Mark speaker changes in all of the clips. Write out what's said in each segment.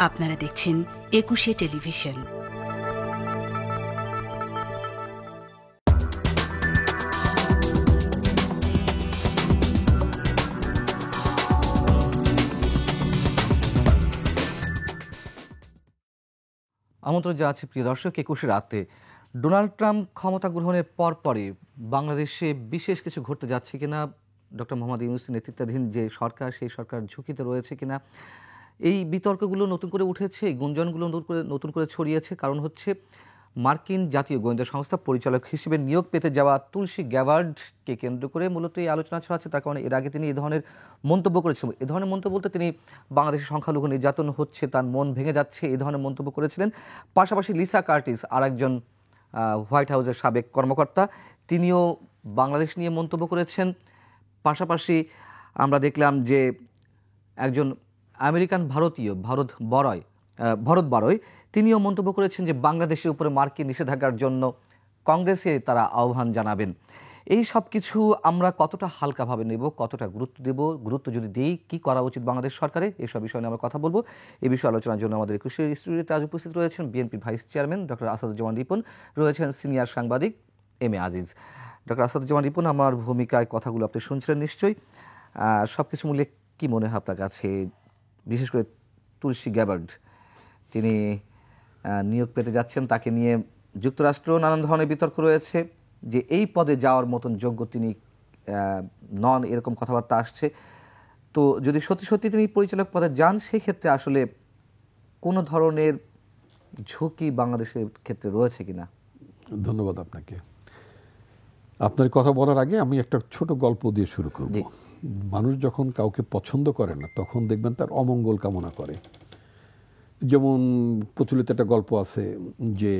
Speaker 1: আপনারা দেখছেন একুশে টেলিভিশন।
Speaker 2: আমন্ত্রণ জানাচ্ছি প্রিয় দর্শক, 21 রাতে ডোনাল্ড ট্রাম্প ক্ষমতা গ্রহণের পরপরই বাংলাদেশে বিশেষ কিছু ঘটতে যাচ্ছে কিনা, ডক্টর মোহাম্মদ ইউনূসের নেতৃত্বাধীন যে সরকার সেই সরকার ঝুঁকিতে রয়েছে কিনা, এই বিতর্কগুলো নতুন করে উঠেছে, এই গুঞ্জনগুলো নতুন করে ছড়িয়েছে। কারণ হচ্ছে মার্কিন জাতীয় গোয়েন্দা সংস্থা পরিচালক হিসেবে নিয়োগ পেতে যাওয়া তুলসী গ্যাবার্ডকে কেন্দ্র করে মূলত এই আলোচনা ছড়াচ্ছে। তার কারণে এর আগে তিনি এই ধরনের মন্তব্য করেছিলেন। এ ধরনের মন্তব্য বলতে তিনি বাংলাদেশের সংখ্যালঘু নির্যাতন হচ্ছে, তার মন ভেঙে যাচ্ছে, এই ধরনের মন্তব্য করেছিলেন। পাশাপাশি লিসা কার্টিস, আর একজন হোয়াইট হাউসের সাবেক কর্মকর্তা, তিনিও বাংলাদেশ নিয়ে মন্তব্য করেছেন। পাশাপাশি আমরা দেখলাম যে একজন আমেরিকান ভারতীয় ভরত বারয়, তিনিও মন্তব্য করেছেন যে বাংলাদেশের উপরে মার্কিন নিষেধাজ্ঞার জন্য কংগ্রেসে তারা আহ্বান জানাবেন। এই সব কিছু আমরা কতটা হালকাভাবে নেব, কতটা গুরুত্ব দেব, গুরুত্ব যদি দিই কী করা উচিত বাংলাদেশ সরকারের, এসব বিষয় নিয়ে আমরা কথা বলবো। এই বিষয়ে আলোচনার জন্য আমাদের একুশের স্টুডিওতে আজ উপস্থিত রয়েছেন বিএনপির vice chairman doctor Asaduzzaman Ripon, রয়েছেন সিনিয়র সাংবাদিক M A Aziz. Doctor Asaduzzaman Ripon, আমার ভূমিকায় কথাগুলো আপনি শুনছিলেন নিশ্চয়ই। সব কিছু মূল্যে কী মনে হয় আপনার কাছে, বিশেষ করে তুলসী গ্যাবার্ড তিনি নিয়োগ পেতে যাচ্ছেন, তাকে নিয়ে যুক্তরাষ্ট্র নানান ধরনের বিতর্ক রয়েছে যে এই পদে যাওয়ার মতন যোগ্য তিনি নন, এরকম কথাবার্তা আসছে। তো যদি সত্যি সত্যি তিনি পরিচালক পদে যান, সেক্ষেত্রে আসলে কোনো ধরনের ঝুঁকি বাংলাদেশের ক্ষেত্রে রয়েছে কিনা?
Speaker 3: ধন্যবাদ আপনাকে। আপনার কথা বলার আগে আমি একটা ছোট গল্প দিয়ে শুরু করব। মানুষ যখন কাউকে পছন্দ করে না, তখন দেখবেন তার অমঙ্গল কামনা করে। যেমন প্রচলিত একটা গল্প আছে যে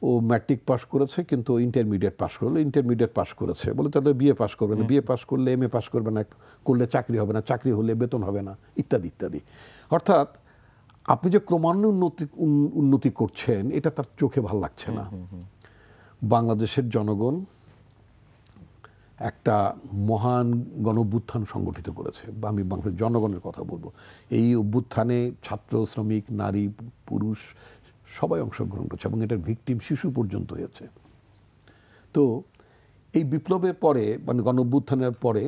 Speaker 3: ও ম্যাট্রিক পাস করেছে কিন্তু ইন্টারমিডিয়েট পাস করলো, ইন্টারমিডিয়েট পাস করেছে বলে তাদের বিএ পাস করবে না, বিএ পাস করলে এমএ পাস করবে না, করলে চাকরি হবে না, চাকরি হলে বেতন হবে না, ইত্যাদি ইত্যাদি। অর্থাৎ আপনি যে ক্রমান্বয়ে উন্নতি করছেন এটা তার চোখে ভালো লাগছে না। বাংলাদেশের জনগণ একটা মহান গণ-অভ্যুত্থান সংগঠিত করেছে। আমি বাংলাদেশের জনগণের কথা বলবো। এই অভ্যুত্থানে ছাত্র, শ্রমিক, নারী, পুরুষ সবাই অংশগ্রহণ করছে এবং এটার ভিকটিম শিশু পর্যন্ত হয়েছে। তো এই বিপ্লবের পরে, মানে গণ-অভ্যুত্থানের পরে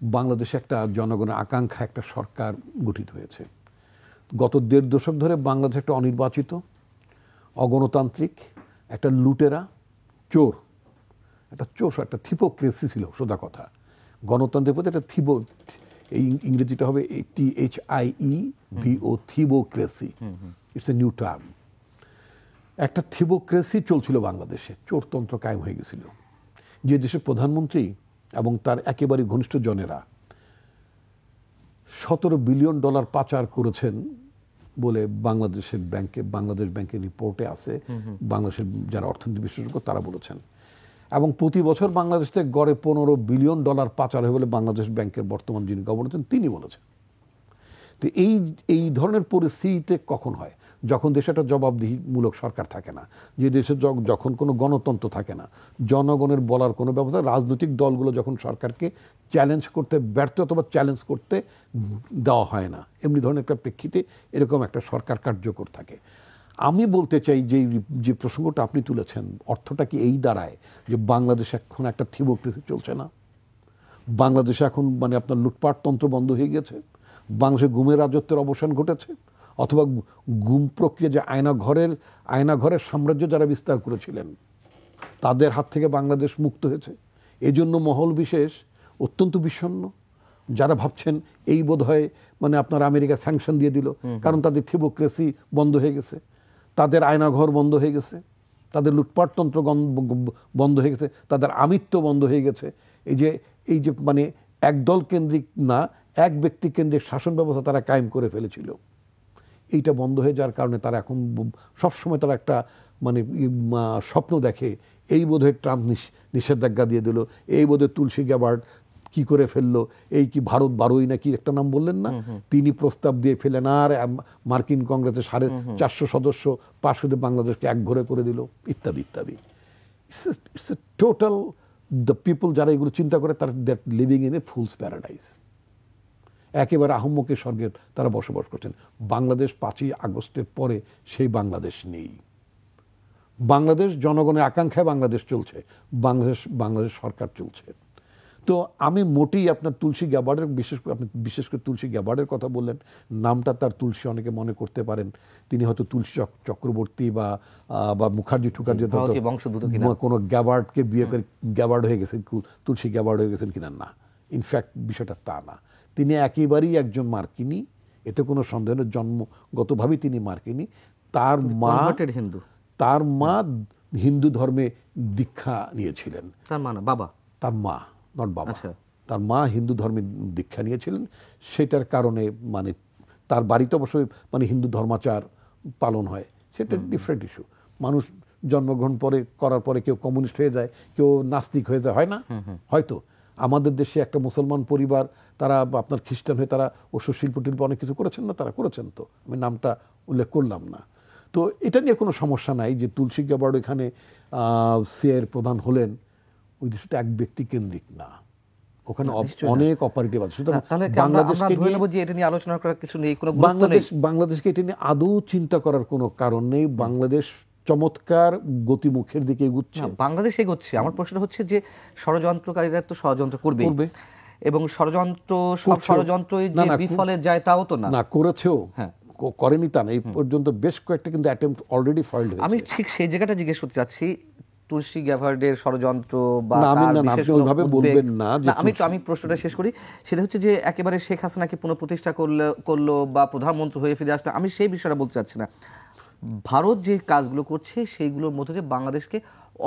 Speaker 3: বাংলাদেশে একটা জনগণের আকাঙ্ক্ষা, একটা সরকার গঠিত হয়েছে। গত 1.5 দশক ধরে বাংলাদেশ একটা অনির্বাচিত, অগণতান্ত্রিক, একটা লুটেরা, চোর, একটা থিপোক্রেসি ছিল। সোজা কথা, গণতন্ত্রের প্রতি একটা এই ইংরেজিটা হবে THIEVO, thievocracy. It's a new term. একটা থিবোক্রেসি চলছিল বাংলাদেশে, চোরতন্ত্র কায়েম হয়ে গেছিল। যে দেশের প্রধানমন্ত্রী এবং তার একেবারে ঘনিষ্ঠ জনেরা $17 বিলিয়ন পাচার করেছেন বলে বাংলাদেশ ব্যাংকের রিপোর্টে আছে। বাংলাদেশের যারা অর্থনীতি বিশেষজ্ঞ তারা বলেছেন। এবং প্রতি বছর বাংলাদেশ থেকে গড়ে $15 বিলিয়ন পাচার হয় বলে বাংলাদেশ ব্যাংকের বর্তমান যিনি গভর্নর আছেন তিনি বলেছেন। তো এই ধরনের পরিস্থিতিতে কখন হয়? যখন দেশে একটা জবাবদিহিমূলক সরকার থাকে না, যে দেশে যখন কোনো গণতন্ত্র থাকে না, জনগণের বলার কোনো ব্যবস্থা, রাজনৈতিক দলগুলো যখন সরকারকে চ্যালেঞ্জ করতে ব্যর্থ অথবা চ্যালেঞ্জ করতে দেওয়া হয় না, এমনি ধরনের একটা প্রেক্ষিতে এরকম একটা সরকার কার্যকর থাকে। আমি বলতে চাই যে প্রসঙ্গটা আপনি তুলেছেন, অর্থটা কি এই দাঁড়ায় যে বাংলাদেশ এখন একটা থিবোক্রেসি চলছে না? বাংলাদেশে এখন মানে আপনার লুটপাট তন্ত্র বন্ধ হয়ে গেছে, বাংলাদেশে গুমের রাজত্বের অবসান ঘটেছে, অথবা গুম প্রক্রিয়া যে আয়নাঘরের সাম্রাজ্য যারা বিস্তার করেছিলেন তাদের হাত থেকে বাংলাদেশ মুক্ত হয়েছে। এজন্য মহল বিশেষ অত্যন্ত বিষণ্ণ। যারা ভাবছেন এই বোধহয় মানে আপনার আমেরিকা স্যাংশন দিয়ে দিল, কারণ তাদের থিবোক্রেসি বন্ধ হয়ে গেছে, তাদের আয়নাঘর বন্ধ হয়ে গেছে, তাদের লুটপাটতন্ত্র বন্ধ হয়ে গেছে, তাদের আমিত্ব বন্ধ হয়ে গেছে। এই যে মানে একদল কেন্দ্রিক না, এক ব্যক্তি কেন্দ্রিক শাসন ব্যবস্থা তারা কায়েম করে ফেলেছিল। এইটা বন্ধ হয়ে যাওয়ার কারণে তারা এখন সবসময় তারা একটা মানে স্বপ্ন দেখে, এই বোধহয় ট্রাম্প নিষেধাজ্ঞা দিয়ে দিল, এই বোধহয় তুলসী গ্যাবার্ড কি করে ফেললো, এই কি ভারত বারোই নাকি একটা নাম বললেন না, তিনি প্রস্তাব দিয়ে ফেলেন, আর মার্কিন কংগ্রেসের 450 সদস্য পাশ করে বাংলাদেশকে একঘরে করে দিল, ইত্যাদি ইত্যাদি। It's a total, the people যারা এগুলো চিন্তা করে তারা living in a fools paradise. একেবারে আহম্মকের স্বর্গে তারা বসবাস করছেন। বাংলাদেশ 5ই আগস্টের পরে সেই বাংলাদেশ নেই। বাংলাদেশ জনগণের আকাঙ্ক্ষায় বাংলাদেশ চলছে, বাংলাদেশ সরকার চলছে। তো আমি মোটেই আপনার তুলসী গ্যাবার্ডের, বিশেষ করে তুলসী গ্যাবার্ডের কথা বললেন, নামটা তার তুলসী অনেকে মনে করতে পারেন, তিনি হয়তো তুলসী চক্রবর্তী বা মুখার্জি টুখার্জি কোনো গ্যাবার্ডকে বিয়ে করে গ্যাবার্ড হয়ে গেছেন, তুলসী গ্যাবার্ড হয়ে গেছেন কিনা, না। ইনফ্যাক্ট বিষয়টা তা না, তিনি একেবারেই একজন মার্কিনী, এতে কোনো সন্দেহ নেই, জন্মগতভাবেই তিনি মার্কিনী। তার মা হিন্দু ধর্মে দীক্ষা নিয়েছিলেন। তার মা নট বাবা, তার মা হিন্দু ধর্মে দীক্ষা নিয়েছিলেন। সেটার কারণে মানে তার বাড়িতে অবশ্যই মানে হিন্দু ধর্মাচার পালন হয়, সেটা ডিফারেন্ট ইস্যু। মানুষ জন্মগ্রহণ করার পরে কেউ কমিউনিস্ট হয়ে যায়, কেউ নাস্তিক হয়ে যায়, হয় না? হয়তো আমাদের দেশে একটা মুসলমান পরিবার, তারা আপনার খ্রিস্টান হয়ে তারা অবশ্য শিল্প টিল্প অনেক কিছু করেছেন না, তারা করেছেন, তো আমি নামটা উল্লেখ করলাম না। তো এটা নিয়ে কোনো সমস্যা নাই যে তুলসী গ্যাবার্ড এখানে সিআইএর প্রধান হলেন, ওই দেশটা এক ব্যক্তি কেন্দ্রিক না, ওখানে অনেক অপারেটিভ আছে। বাংলাদেশকে এটা নিয়ে আদৌ চিন্তা করার কোনো কারণ নেই। বাংলাদেশ চমৎকার গতিমুখের দিকে এগুচ্ছে,
Speaker 2: বাংলাদেশ এগোচ্ছে। আমার প্রশ্ন হচ্ছে যে ষড়যন্ত্রকারীরা তো ষড়যন্ত্র করবে, এবং ষড়যন্ত্র যে বিফলে যায় তাও তো না,
Speaker 3: করেছেও, করেনি তা না। এই পর্যন্ত বেশ কয়েকটা কিন্তু অ্যাটেম্প্ট অলরেডি ফাইলড হয়েছে।
Speaker 2: আমি ঠিক সেই জায়গাটা জিজ্ঞেস করতে চাচ্ছি, তুলসী গ্যাবার্ডের ষড়যন্ত্র বা আমি প্রশ্নটা শেষ করি। সেটা হচ্ছে যে একেবারে শেখ হাসিনাকে পুনঃপ্রতিষ্ঠা করলো বা প্রধানমন্ত্রী হয়ে ফিরে আসলো, আমি সেই বিষয়টা বলতে চাচ্ছি না। ভারত যে কাজগুলো করছে সেইগুলোর মধ্যে দিয়ে বাংলাদেশকে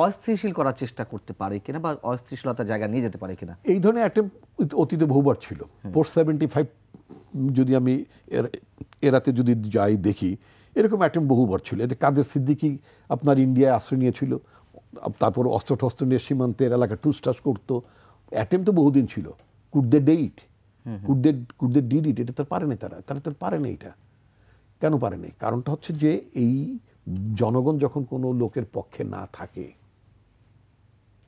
Speaker 2: অস্থিতিশীল করার চেষ্টা করতে পারে কিনা, বা অস্থিতিশীলতার জায়গা নিয়ে যেতে পারে কিনা।
Speaker 3: এই ধরনের অ্যাটেম্প্ট অতীতে বহুবার ছিল। 475 যদি আমি এরাতে যদি যাই দেখি, এরকম অ্যাটেম্প্ট বহুবার ছিল। এতে কাদের সিদ্দিকী আপনার ইন্ডিয়ায় আশ্রয় নিয়েছিল, তারপর অস্ত্র টস্ত্র নিয়ে সীমান্তের এলাকা টুসটাস করতো। অ্যাটেম্প্ট তো বহুদিন ছিল। Could they did it? এটা তো পারেনি, তারা তো পারেনি। এটা কেন পারেনি? কারণটা হচ্ছে যে এই জনগণ যখন কোনো লোকের পক্ষে না থাকে,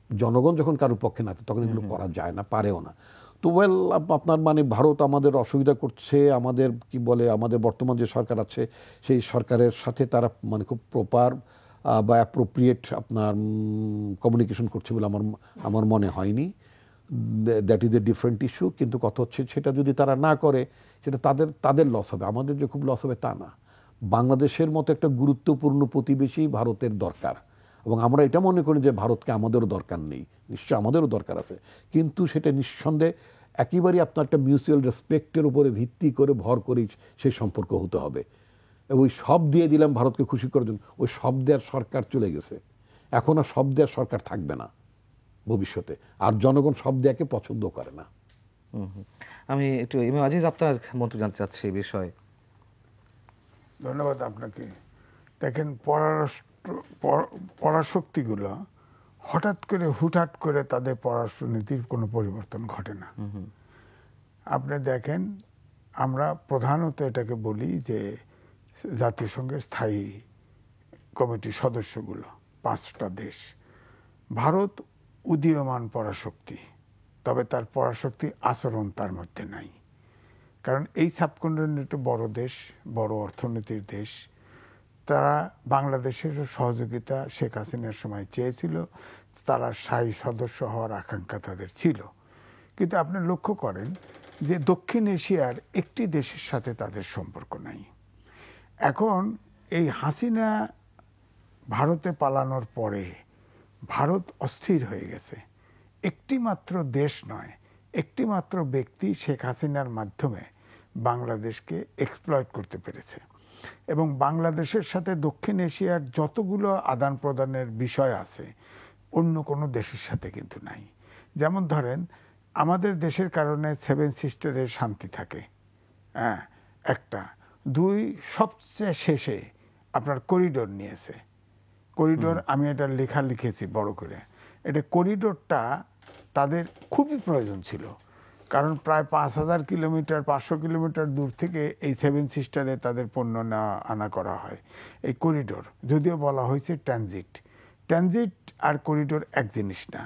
Speaker 3: জনগণ যখন কারোর পক্ষে না থাকে, তখন এগুলো করা যায় না, পারেও না। তো আপনার মানে ভারত আমাদের অসুবিধা করছে, আমাদের কি বলে, আমাদের বর্তমান যে সরকার আছে সেই সরকারের সাথে তারা মানে খুব প্রপার বা অ্যাপ্রোপ্রিয়েট আপনার কমিউনিকেশন করছে বলে আমার মনে হয়নি। That is a different issue. কিন্তু কথা হচ্ছে সেটা যদি তারা না করে, সেটা তাদের লস হবে, আমাদের যে খুব লস হবে তা না। বাংলাদেশের মতো একটা গুরুত্বপূর্ণ প্রতিবেশী ভারতের দরকার, এবং আমরা এটা মনে করি যে ভারতকে আমাদেরও দরকার নেই, নিশ্চয় আমাদেরও দরকার আছে, কিন্তু সেটা নিঃসন্দেহে একেবারেই আপনার একটা মিউচুয়াল রেসপেক্টের উপরে ভিত্তি করে ভর করেই সেই সম্পর্ক হতে হবে। ওই সব দিয়ে দিলাম ভারতকে খুশি করার জন্য, ওই সব দেওয়ার সরকার চলে গেছে, এখন আর সব দেওয়ার সরকার থাকবে না ভবিষ্যতে, আর জনগণ সব দেয়াকে পছন্দ করে না।
Speaker 2: আমি একটু ইমাম আজিজ আপনার মন্তব্য জানতে চাচ্ছি এই বিষয়ে।
Speaker 4: ধন্যবাদ আপনাকে। দেখেন, পরাশক্তিগুলো হঠাৎ করে হুটহাট করে তাদের পররাষ্ট্রনীতির কোনো পরিবর্তন ঘটে না। আপনি দেখেন, আমরা প্রধানত এটাকে বলি যে জাতিসংঘের স্থায়ী কমিটির সদস্যগুলো 5টা দেশ। ভারত উদীয়মান পরাশক্তি, তবে তার পরাশক্তি আচরণ তার মধ্যে নাই। কারণ এই সাবকন্টিনেন্টে বড় দেশ, বড় অর্থনীতির দেশ, তারা বাংলাদেশের সহযোগিতা শেখ হাসিনার সময় চেয়েছিল, তারা স্থায়ী সদস্য হওয়ার আকাঙ্ক্ষা তাদের ছিল। কিন্তু আপনি লক্ষ্য করেন যে দক্ষিণ এশিয়ার একটি দেশের সাথে তাদের সম্পর্ক নাই। এখন এই হাসিনা ভারতে পালানোর পরে ভারত অস্থির হয়ে গেছে। একটি মাত্র দেশ নয়, একটি মাত্র ব্যক্তি শেখ হাসিনার মাধ্যমে বাংলাদেশকে এক্সপ্লয়েট করতে পেরেছে, এবং বাংলাদেশের সাথে দক্ষিণ এশিয়ার যতগুলো আদান প্রদানের বিষয় আছে অন্য কোনো দেশের সাথে কিন্তু নাই। যেমন ধরেন, আমাদের দেশের কারণে 7 সিস্টারের শান্তি থাকে, হ্যাঁ, একটা। 2, সবচেয়ে শেষে আপনার করিডোর নিয়েছে। করিডোর, আমি এটা লেখা লিখেছি বড় করে। এটা করিডোরটা তাদের খুবই প্রয়োজন ছিল, কারণ প্রায় 5000 কিলোমিটার 500 কিলোমিটার দূর থেকে এই 7 সিস্টারে তাদের পণ্য আনা করা হয়। এই করিডোর, যদিও বলা হয়েছে ট্রানজিট আর করিডোর এক জিনিস না।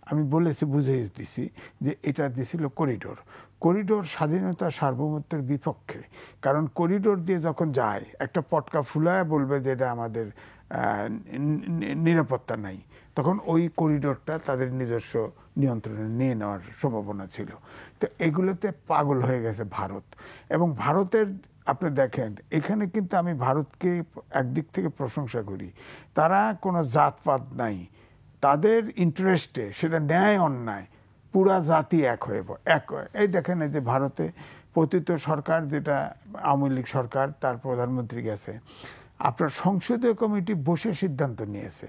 Speaker 4: আমি বলেছি, বুঝিয়ে দিছি যে এটা দিছিল করিডোর। করিডোর স্বাধীনতা সার্বভৌমত্বের বিপক্ষে, কারণ করিডোর দিয়ে যখন যায় একটা পটকা ফুলায় বলবে যে এটা আমাদের নিরাপত্তা নাই, তখন ওই করিডোরটা তাদের নিজস্ব নিয়ন্ত্রণে নিয়ে নেওয়ার সম্ভাবনা ছিল। তো এগুলোতে পাগল হয়ে গেছে ভারত। এবং ভারতের আপনি দেখেন এখানে কিন্তু আমি ভারতকে একদিক থেকে প্রশংসা করি, তারা কোনো জাতপাত নাই, তাদের ইন্টারেস্টে সেটা ন্যায় অন্যায় পুরা জাতি এক হয়ে এই দেখেন এই যে ভারতে পতিত সরকার, যেটা আওয়ামী লীগ সরকার, তার প্রধানমন্ত্রী গেছে, আপনার সংসদীয় কমিটি বসে সিদ্ধান্ত নিয়েছে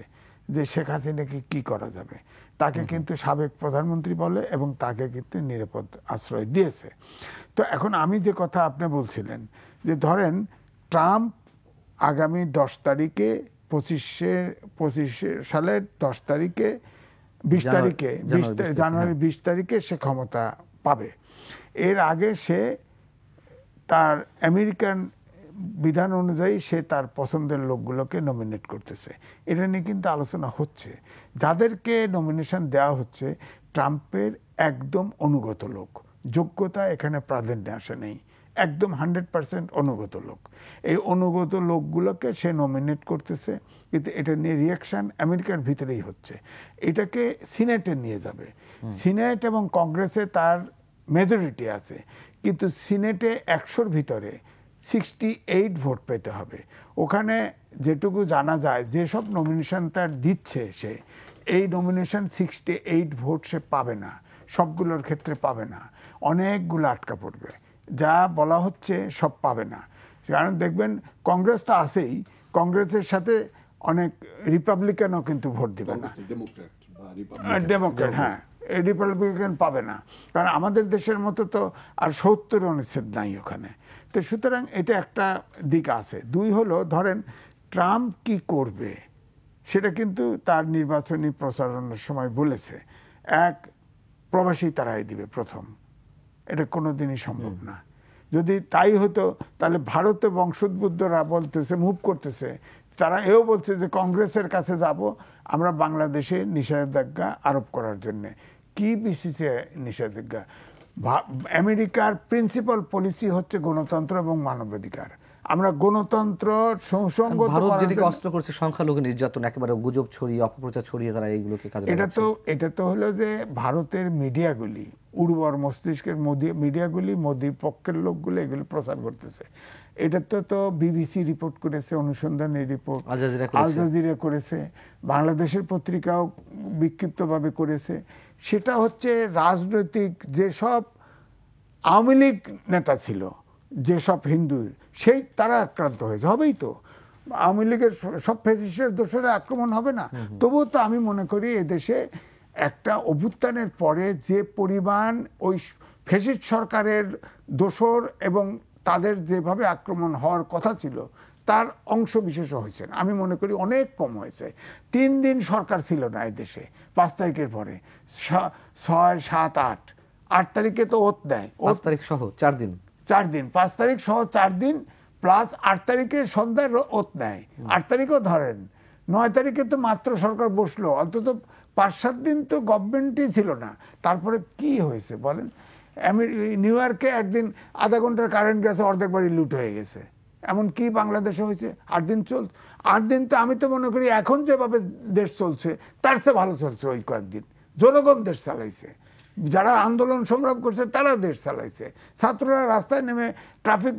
Speaker 4: যে শেখ হাসিনাকে কি করা যাবে। তাকে কিন্তু সাবেক প্রধানমন্ত্রী বলে এবং তাকে কিন্তু নিরাপদ আশ্রয় দিয়েছে। তো এখন আমি যে কথা আপনি বলছিলেন যে ধরেন ট্রাম্প আগামী 10 তারিখে 25 সালের 10 তারিখে 20 তারিখে জানুয়ারি 20 তারিখে সে ক্ষমতা পাবে। এর আগে সে তার আমেরিকান বিধান অনুযায়ী সে তার পছন্দের লোকগুলোকে নমিনেট করতেছে। এটা নিয়ে কিন্তু আলোচনা হচ্ছে। যাদেরকে নমিনেশন দেওয়া হচ্ছে ট্রাম্পের একদম অনুগত লোক, যোগ্যতা এখানে প্রাধান্য আসে নেই, একদম 100% অনুগত লোক। এই অনুগত লোকগুলোকে সে নমিনেট করতেছে, কিন্তু এটা নিয়ে রিয়াকশন আমেরিকার ভিতরেই হচ্ছে। এটাকে সিনেটে নিয়ে যাবে। সিনেট এবং কংগ্রেসে তার মেজরিটি আছে, কিন্তু সিনেটে 100-র ভিতরে 68 ভোট পেতে হবে। ওখানে যেটুকু জানা যায় যেসব নমিনেশন তার দিচ্ছে সে, এই নমিনেশন 68 ভোট সে পাবে না, সবগুলোর ক্ষেত্রে পাবে না, অনেকগুলো আটকা পড়বে। যা বলা হচ্ছে সব পাবে না। কারণ দেখবেন কংগ্রেস তো আছেই, কংগ্রেসের সাথে অনেক রিপাবলিকানও কিন্তু ভোট দিবে না, ডেমোক্র্যাট, হ্যাঁ, এই রিপাবলিকান পাবে না, কারণ আমাদের দেশের মতো তো আর 70 অনুচ্ছেদ নাই ওখানে। তো সুতরাং এটা একটা দিক আছে। 2 হলো ধরেন ট্রাম্প কি করবে সেটা কিন্তু তার নির্বাচনী প্রচারণার সময় বলেছে, 1 প্রবাসী তারাই দিবে প্রথম, এটা কোনোদিনই সম্ভব না। যদি তাই হতো তাহলে ভারতে বংশোদ্ভূতরা বলতেছে, মুভ করতেছে, তারা এও বলছে যে কংগ্রেসের কাছে যাব আমরা বাংলাদেশে নিষেধাজ্ঞা আরোপ করার জন্য। কি বিসিসে নিষেধাজ্ঞা? আমেরিকার প্রিন্সিপাল পলিসি হচ্ছে গণতন্ত্র এবং মানবাধিকার। আমরা গণতন্ত্র সুসংগত
Speaker 2: ভারত যেদিকে অস্ত্র করছে সংখ্যালঘু নির্যাতন, একেবারে গুজব ছড়িয়ে অপপ্রচার ছড়িয়ে তারা এইগুলোকে কাজে লাগাচ্ছে।
Speaker 4: এটা তো হলো যে ভারতের মিডিয়াগুলি, উর্বর মস্তিষ্কের মিডিয়াগুলি, মোদির পক্ষের লোকগুলো এগুলো প্রচার করতেছে। এটা তো বিবিসি রিপোর্ট করেছে, অনুসন্ধানী রিপোর্ট আল জাজিরা করেছে, বাংলাদেশের পত্রিকাও বিক্ষিপ্তভাবে করেছে। সেটা হচ্ছে রাজনৈতিক যেসব আওয়ামী লীগ নেতা ছিল, যেসব হিন্দু, সেই তারা আক্রান্ত হয়েছে, হবেই তো। আওয়ামী লীগের সব ফ্যাসিস্টের দোষরে আক্রমণ হবে না? তবুও তো আমি মনে করি এদেশে একটা অভ্যুত্থানের পরে যে পরিমাণ ওই ফ্যাসিস্ট সরকারের দোসর এবং তাদের যেভাবে আক্রমণ হওয়ার কথা ছিল তার অংশ বিশেষ হয়েছে, আমি মনে করি অনেক কম হয়েছে। 3 দিন সরকার ছিল না এই দেশে 5 তারিখের পরে, 6, 7, 8 তারিখে তো ওত দেয়,
Speaker 2: 5 তারিখ সহ 4 দিন,
Speaker 4: 5 তারিখ সহ 4 দিন প্লাস 8 তারিখে সন্ধ্যায় ওত নেয়। 8 তারিখও ধরেন, 9 তারিখে তো মাত্র সরকার বসলো, অন্তত 5-7 দিন তো গভর্নমেন্টই ছিল না। তারপরে কি হয়েছে বলেন? নিউ ইয়র্কে একদিন আধা ঘন্টার কারেন্ট গেছে, অর্ধেক বাড়ি লুট হয়ে গেছে। এমন কি বাংলাদেশে হয়েছে? 8 দিন 8 দিন তো আমি তো মনে করি এখন যেভাবে দেশ চলছে তার চেয়ে ভালো চলছে। ওই কয়েকদিন জনগণ দেশ চালাইছে, যারা আন্দোলন সংগ্রাম করছে তারা দেশ চালাইছে, ছাত্ররা রাস্তায় নেমে ট্রাফিক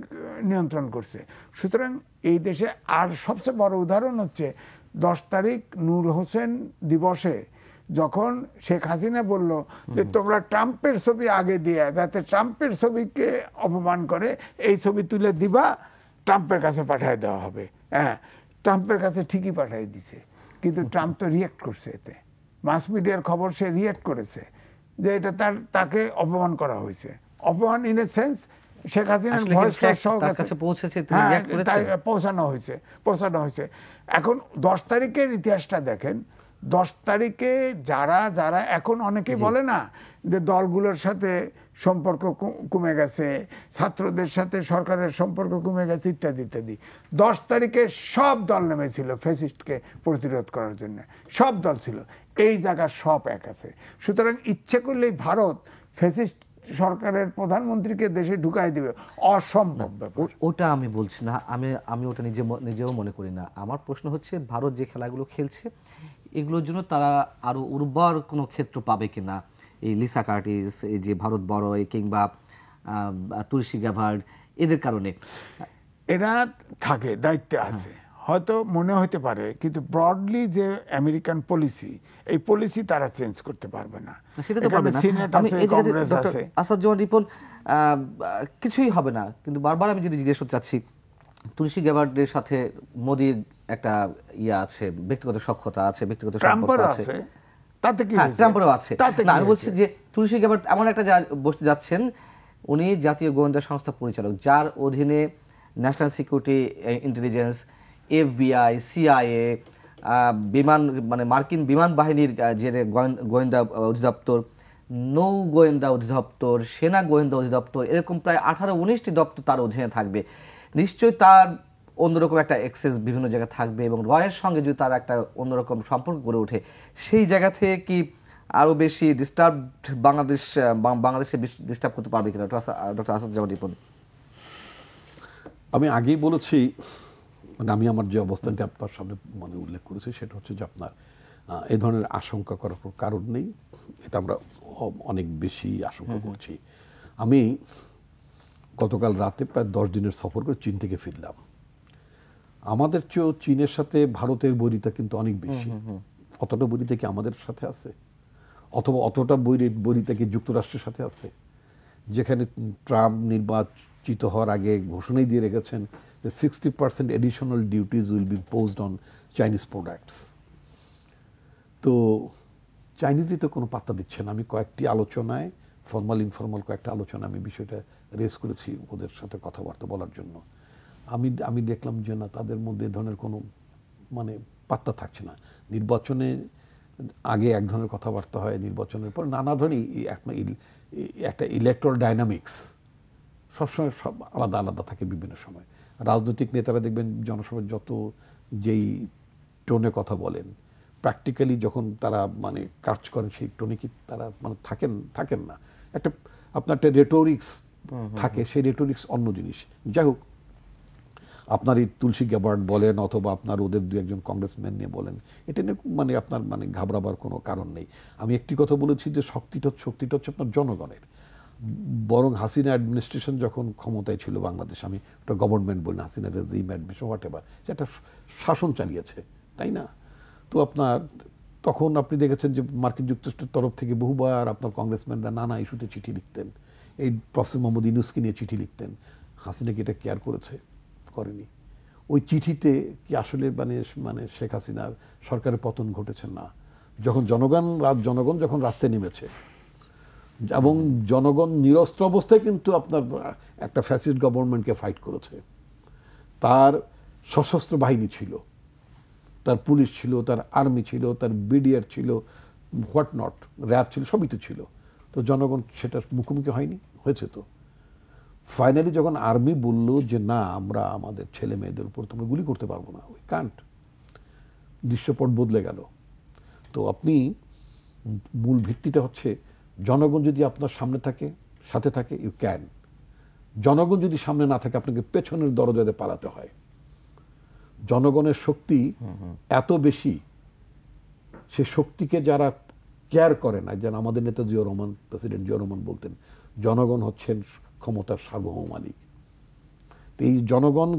Speaker 4: নিয়ন্ত্রণ করছে। সুতরাং এই দেশে আর সবচেয়ে বড় উদাহরণ হচ্ছে 10 তারিখ নূর হোসেন দিবসে যখন শেখ হাসিনা বলল যে তোমরা ট্রাম্পের ছবি আগে দিয়ে, যাতে ট্রাম্পের ছবিকে অপমান করে এই ছবি তুলে দিবা, ট্রাম্পের কাছে পাঠিয়ে দেওয়া হবে। হ্যাঁ, ট্রাম্পের কাছে ঠিকই পাঠিয়ে দিছে, কিন্তু ট্রাম্প তো রিয়েক্ট করছে, এতে মাস মিডিয়ার খবর সে রিয়েক্ট করেছে যে এটা তাকে অপমান করা হয়েছে। অপমান ইন এ সেন্স শেখ হাসিনার ভয়েস পৌঁছানো হয়েছে। এখন 10 তারিখের ইতিহাসটা দেখেন। 10 তারিখে যারা এখন অনেকে বলে না যে দলগুলোর সাথে সম্পর্ক কমে গেছে, ছাত্রদের সাথে সরকারের সম্পর্ক কমে গেছে, ইত্যাদি ইত্যাদি। 10 তারিখে সব দল নেমেছিল ফ্যাসিস্টকে প্রতিরোধ করার জন্য, সব দল ছিল। এই জায়গা সব এক আছে। সুতরাং ইচ্ছে করলেই ভারত ফ্যাসিস্ট সরকারের প্রধানমন্ত্রীকে দেশে ঢুকাই দিবে, অসম্ভব ব্যাপার।
Speaker 2: ওটা আমি বলছি না, আমি ওটা নিজেও মনে করি না। আমার প্রশ্ন হচ্ছে ভারত যে খেলাগুলো খেলছে এগুলোর জন্য তারা আরো উর্বর কোনো ক্ষেত্র পাবে কিনা, এই লিসা কার্টিস, এই যে ভারত বড়ই কিংবা তুলসী গ্যাভার্ড, এদের কারণে
Speaker 4: এরা থাকে, দায়িত্বে আছে, হয়তো মনে হতে পারে, কিন্তু ব্রডলি যে আমেরিকান পলিসি, এই পলিসি তারা চেঞ্জ করতে পারবে না।
Speaker 2: সেটা তো পারবে না।
Speaker 4: সিনেট আছে, কংগ্রেস আছে।
Speaker 2: আসাদুজ্জামান রিপন, কিছুই হবে না, কিন্তু বারবার আমি যদি জিজ্ঞেস করতে চাচ্ছি, তুলসী গ্যাবার্ডের সাথে মোদির একটা আছে, ব্যক্তিগত সখ্যতা আছে, ব্যক্তিগত সম্পর্ক আছে,
Speaker 4: তাতে কি হয়েছে?
Speaker 2: ট্রাম্পেরও আছে। না, আমি বলছি যে তুলসী গ্যাবার্ড এমন একটা বসতে যাচ্ছেন, উনি জাতীয় গোয়েন্দা সংস্থা পরিচালক, যার অধীনে national security intelligence, FBI, CIA, বিমান মানে মার্কিন বিমান বাহিনীর যে গোয়েন্দা অধিদপ্তর, নৌ গোয়েন্দা অধিদপ্তর, সেনা গোয়েন্দা অধিদপ্তর, এরকম প্রায় 18-19টি দপ্তর তার অধীনে থাকবে। নিশ্চয়ই তার অন্যরকম একটা অ্যাক্সেস বিভিন্ন জায়গায় থাকবে, এবং রয়ের সঙ্গে যদি তার একটা অন্যরকম সম্পর্ক গড়ে ওঠে, সেই জায়গা থেকে কি আরো বেশি বাংলাদেশকে ডিস্টার্ব করতে পারবে কিনা ডক্টর আসাদুজ্জামান রিপন?
Speaker 3: আমি আগেই বলেছি, মানে আমি আমার যে অবস্থানটি আপনার সামনে মানে উল্লেখ করেছি সেটা হচ্ছে যে আপনার এই ধরনের আশঙ্কা করার কোনো কারণ নেই। এটা আমরা অনেক বেশি আশঙ্কা করছি। আমি গতকাল রাতে প্রায় 10 দিনের সফর করে চীন থেকে ফিরলাম। আমাদের চেয়েও চীনের সাথে ভারতের বৈরিতা কিন্তু অনেক বেশি। অতটা বৈরিতা কি আমাদের সাথে আছে? অথবা অতটা বৈরিতা কি যুক্তরাষ্ট্রের সাথে আছে? যেখানে ট্রাম্প নির্বাচিত হওয়ার আগে ঘোষণাই দিয়ে রেখেছেন যে 60% additional duties will be imposed on Chinese products. তো চাইনিজই তো কোনো পাত্তা দিচ্ছে না। আমি কয়েকটি আলোচনায়, ফর্মাল ইনফর্মাল কয়েকটা আলোচনা আমি বিষয়টা রেজ করেছি ওদের সাথে কথাবার্তা বলার জন্য। আমি দেখলাম যে না, তাদের মধ্যে এ ধরনের কোনো মানে পাত্তা থাকছে না। নির্বাচনে আগে এক ধরনের কথাবার্তা হয়, নির্বাচনের পর নানা ধরনের একটা ইলেকট্রাল ডাইনামিক্স সবসময় সব আলাদা আলাদা থাকে বিভিন্ন সময়। রাজনৈতিক নেতারা দেখবেন জনসভায় যত যেই টোনে কথা বলেন, প্র্যাকটিক্যালি যখন তারা মানে কাজ করেন সেই টোনে কি তারা মানে থাকেন না। আপনার একটা রেটোরিক্স থাকে, সেই রেটোরিক্স অন্য জিনিস। যাই হোক, আপনার এই তুলসী গ্যাবার্ড বলেন অথবা আপনার ওদের 2-1 কংগ্রেসম্যান নিয়ে বলেন, এটা নিয়ে মানে আপনার মানে ঘাবড়াবার কোনো কারণ নেই। আমি একটি কথা বলেছি যে শক্তিটা হচ্ছে আপনার জনগণের। বরং হাসিনা অ্যাডমিনিস্ট্রেশন যখন ক্ষমতায় ছিল বাংলাদেশ, আমি ওটা গভর্নমেন্ট বলি না, Hasina regime administration what ever, একটা শাসন চালিয়েছে, তাই না? তো আপনার তখন আপনি দেখেছেন যে মার্কিন যুক্তরাষ্ট্রের তরফ থেকে বহুবার আপনার কংগ্রেসম্যানরা নানা ইস্যুতে চিঠি লিখতেন, এই প্রফেসর মোহাম্মদ ইউনূসকে নিয়ে চিঠি লিখতেন। হাসিনা কি এটা কেয়ার করেছে? করেনি। ওই চিঠিতে কি আসলে মানে শেখ হাসিনার সরকারের পতন ঘটেছে? না। যখন জনগণ যখন রাস্তায় নেমেছে এবং জনগণ নিরস্ত্র অবস্থায় কিন্তু আপনার একটা ফ্যাসিস্ট গভর্নমেন্টকে ফাইট করেছে। তার সশস্ত্র বাহিনী ছিল, তার পুলিশ ছিল, তার আর্মি ছিল, তার বিডিআর ছিল, হোয়াট নট, র্যাব ছিল, সবই তো ছিল। তো জনগণ সেটার মুখোমুখি হয়নি? হয়েছে তো। ফাইনালি যখন আর্মি বলল যে না, আমরা আমাদের ছেলে মেয়েদের উপর তোমরা গুলি করতে পারবো না, উই কান্ট, দৃশ্যপট বদলে গেল। তো আপনি মূল ভিত্তিটা হচ্ছে জনগণ যদি আপনার সামনে থাকে, সাথে থাকে, ইউ ক্যান। জনগণ যদি সামনে না থাকে, আপনাকে পেছনের দরজাতে পালাতে হয়। জনগণের শক্তি এত বেশি, সে শক্তিকে যারা কেয়ার করে না, যেন আমাদের নেতা জিয়াউর রহমান, প্রেসিডেন্ট জিয়াউর রহমান বলতেন, জনগণ হচ্ছেন ক্ষমতার সার্বভৌম মালিক। এই জনগণ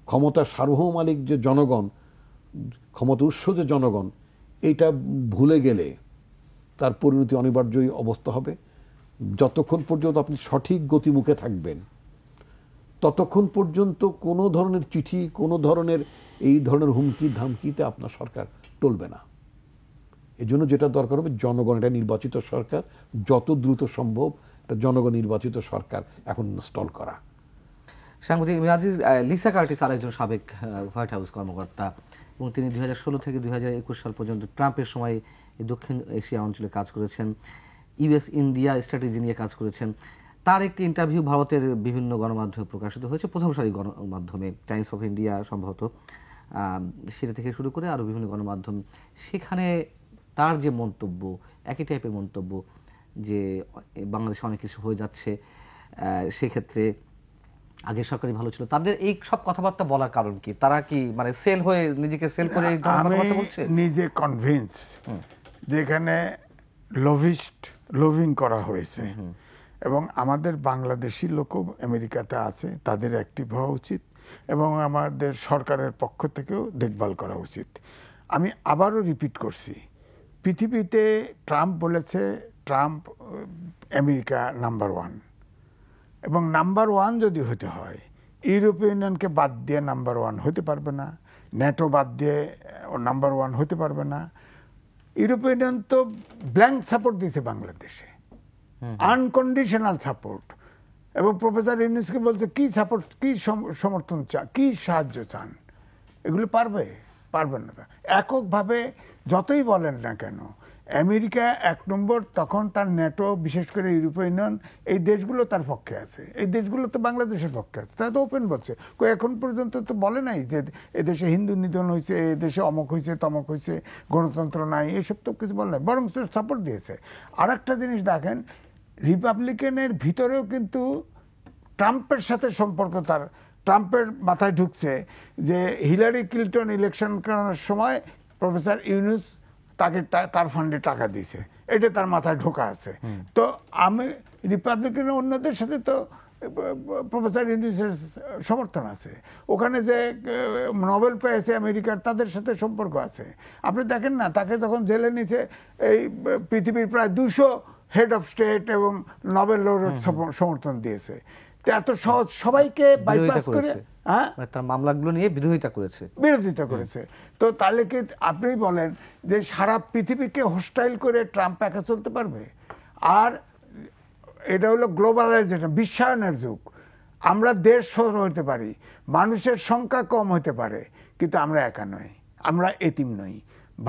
Speaker 3: ক্ষমতার সার্বভৌম মালিক যে জনগণ, ক্ষমতা উৎস যে জনগণ, এইটা ভুলে গেলে তার পরিণতি অনিবার্যই অবস্থা হবে। যতক্ষণ পর্যন্ত আপনি সঠিক গতিমুখে থাকবেন, ততক্ষণ পর্যন্ত কোনো ধরনের চিঠি, কোনো ধরনের এই ধরনের হুমকি ধামকিতে আপনার সরকার টলবে না। এজন্য যেটা দরকার হবে, জনগণ, এটা নির্বাচিত সরকার, যত দ্রুত সম্ভব এটা জনগণ নির্বাচিত সরকার এখন ইনস্টল করা।
Speaker 2: সাংবাদিক আজিজ, লিসা কার্টিস আরেকজন সাবেক হোয়াইট হাউস কর্মকর্তা, এবং তিনি 2016 থেকে 2021 সাল পর্যন্ত ট্রাম্পের সময় দক্ষিণ এশিয়া অঞ্চলে কাজ করেছেন। ইউএস ইন্ডিয়া স্ট্র্যাটেজি নিয়ে কাজ করেছেন। তার একটি ইন্টারভিউ ভারতের বিভিন্ন গণমাধ্যমে প্রকাশিত হয়েছে, প্রথম সারি গণমাধ্যমে, টাইমস অফ ইন্ডিয়া সম্ভবত, সেটা থেকে শুরু করে আরও বিভিন্ন গণমাধ্যম। সেখানে তার যে মন্তব্য, একই টাইপের মন্তব্য যে বাংলাদেশে অনেক কিছু হয়ে যাচ্ছে, সেক্ষেত্রে আগের সরকারই ভালো ছিল। তাদের এই সব কথাবার্তা বলার কারণ কি? তারা কি মানে সেল হয়ে, নিজেকে সেল করে এই ধরনের কথাবার্তা বলছে?
Speaker 4: নিজে কনভিন্স যেখানে লোভিং করা হয়েছে, এবং আমাদের বাংলাদেশি লোকও আমেরিকাতে আছে, তাদের অ্যাক্টিভ হওয়া উচিত এবং আমাদের সরকারের পক্ষ থেকেও দেখভাল করা উচিত। আমি আবারও রিপিট করছি, পৃথিবীতে ট্রাম্প বলেছে ট্রাম্প আমেরিকা নাম্বার 1, এবং নাম্বার 1 যদি হতে হয় ইউরোপীয় ইউনিয়নকে বাদ দিয়ে নাম্বার 1 হতে পারবে না, ন্যাটো বাদ দিয়ে নাম্বার 1 হতে পারবে না। ইউরোপীয় ইউনিয়ন তো ব্ল্যাঙ্ক সাপোর্ট দিয়েছে বাংলাদেশে, আনকন্ডিশনাল সাপোর্ট, এবং প্রফেসর ইউনূসকে বলছে কি সাপোর্ট, কি সমর্থন চান, কি সাহায্য চান, এগুলো পারবে না। এককভাবে যতই বলেন না কেন, আমেরিকা 1 নম্বর, তখন তার ন্যাটো, বিশেষ করে ইউরোপীয় ইউনিয়ন, এই দেশগুলো তার পক্ষে আছে, এই দেশগুলো তো বাংলাদেশের পক্ষে আছে, তারা তো ওপেন বলছে। এখন পর্যন্ত তো বলে নাই যে এদেশে হিন্দু নিধন হয়েছে, এদেশে অমক হয়েছে, তমক হয়েছে, গণতন্ত্র নাই, এইসব তো কিছু বলে নাই, বরং সাপোর্ট দিয়েছে। আর একটা জিনিস দেখেন, রিপাবলিকানের ভিতরেও কিন্তু ট্রাম্পের সাথে সম্পর্ক, ট্রাম্পের মাথায় ঢুকছে যে হিলারি ক্লিন্টন ইলেকশন করার সময় প্রফেসর ইউনূস তাকে তার ফান্ডে টাকা দিয়েছে, এটা তার মাথায় ঢোকা আছে। তো আমি রিপাবলিকানের অন্যদের সাথে তো প্রফেসর ইউনূসের সমর্থন আছে, ওখানে যে নোবেল পেয়েছে আমেরিকার, তাদের সাথে সম্পর্ক আছে। আপনি দেখেন না, তাকে যখন জেলে নিয়েছে, এই পৃথিবীর প্রায় 200 হেড অফ স্টেট এবং নোবেল লরেট সমর্থন দিয়েছে। এত সহজ সবাইকে বাইপাস করে
Speaker 2: তার মামলাগুলো নিয়ে বিরোধিতা
Speaker 4: করেছে। তো তাহলে কি আপনি বলেন যে সারা পৃথিবীকে হোস্টাইল করে ট্রাম্প একা চলতে পারবে? আর এটা হলো গ্লোবালাইজেশন, বিশ্বায়নের যুগ। আমরা দেশ ছোট হতে পারি, মানুষের সংখ্যা কম হতে পারে, কিন্তু আমরা একা নই, আমরা এতিম নই।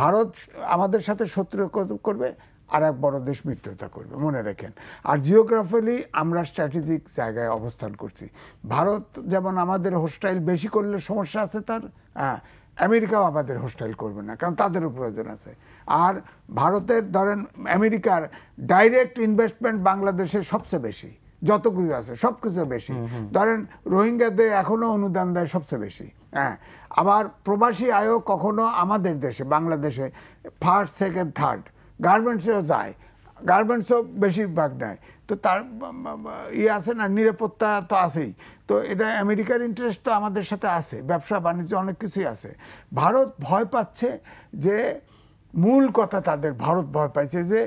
Speaker 4: ভারত আমাদের সাথে শত্রু করবে, আর এক বড় দেশ মিত্রতা করবে, মনে রাখেন। আর জিওগ্রাফিক্যালি আমরা স্ট্র্যাটেজিক জায়গায় অবস্থান করছি। ভারত যেমন আমাদের হোস্টাইল বেশি করলে সমস্যা আছে তার, আমেরিকাও আমাদের হোস্টাইল করবে না, কারণ তাদেরও প্রয়োজন আছে। আর ভারতের ধরেন আমেরিকার ডাইরেক্ট ইনভেস্টমেন্ট বাংলাদেশে সবচেয়ে বেশি, যত কিছু আছে সব কিছু বেশি। ধরেন রোহিঙ্গাদের এখনো অনুদান দেয় সবচেয়ে বেশি। আবার প্রবাসী আয়ও কখনো আমাদের দেশে, বাংলাদেশে ফার্স্ট, সেকেন্ড, থার্ড। গার্মেন্টসেও যায়, গার্মেন্টসও বেশিরভাগ নেয়। তো তার আছে না, নিরাপত্তা তো আছেই। তো এটা আমেরিকার ইন্টারেস্ট তো আমাদের সাথে আছে, ব্যবসা বাণিজ্য অনেক কিছুই আছে। ভারত ভয় পাচ্ছে যে, মূল কথা তাদের, ভারত ভয় পাচ্ছে যে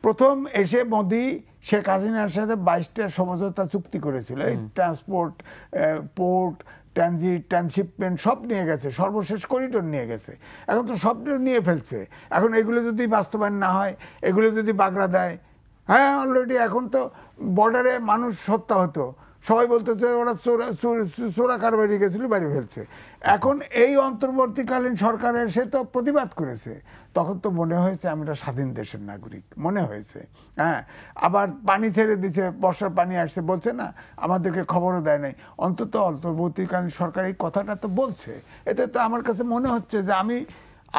Speaker 4: প্রথম এসে মোদি শেখ হাসিনার সাথে 22টা সমঝোতা চুক্তি করেছিল, এই ট্রান্সপোর্ট, পোর্ট, ট্রান্সশিপমেন্ট সব নিয়ে গেছে, সর্বশেষ করিডোর নিয়ে গেছে। এখন তো সব নিয়ে ফেলছে। এখন এগুলো যদি বাস্তবায়ন না হয়, এগুলো যদি বাগড়া দেয়, অলরেডি এখন তো বর্ডারে মানুষ হত্যা হতো, সবাই বলতো যে ওরা চোরা কারবারি গেছিল, বাড়ি ফেলছে। এখন এই অন্তর্বর্তীকালীন সরকার এসে তো প্রতিবাদ করেছে, তখন তো মনে হয়েছে আমরা স্বাধীন দেশের নাগরিক মনে হয়েছে। আবার পানি ছেড়ে দিচ্ছে, বর্ষার পানি আসছে, বলছে না, আমাদেরকে খবরও দেয় নাই। অন্তত অন্তর্বর্তীকালীন সরকার এই কথাটা তো বলছে। এতে তো আমার কাছে মনে হচ্ছে যে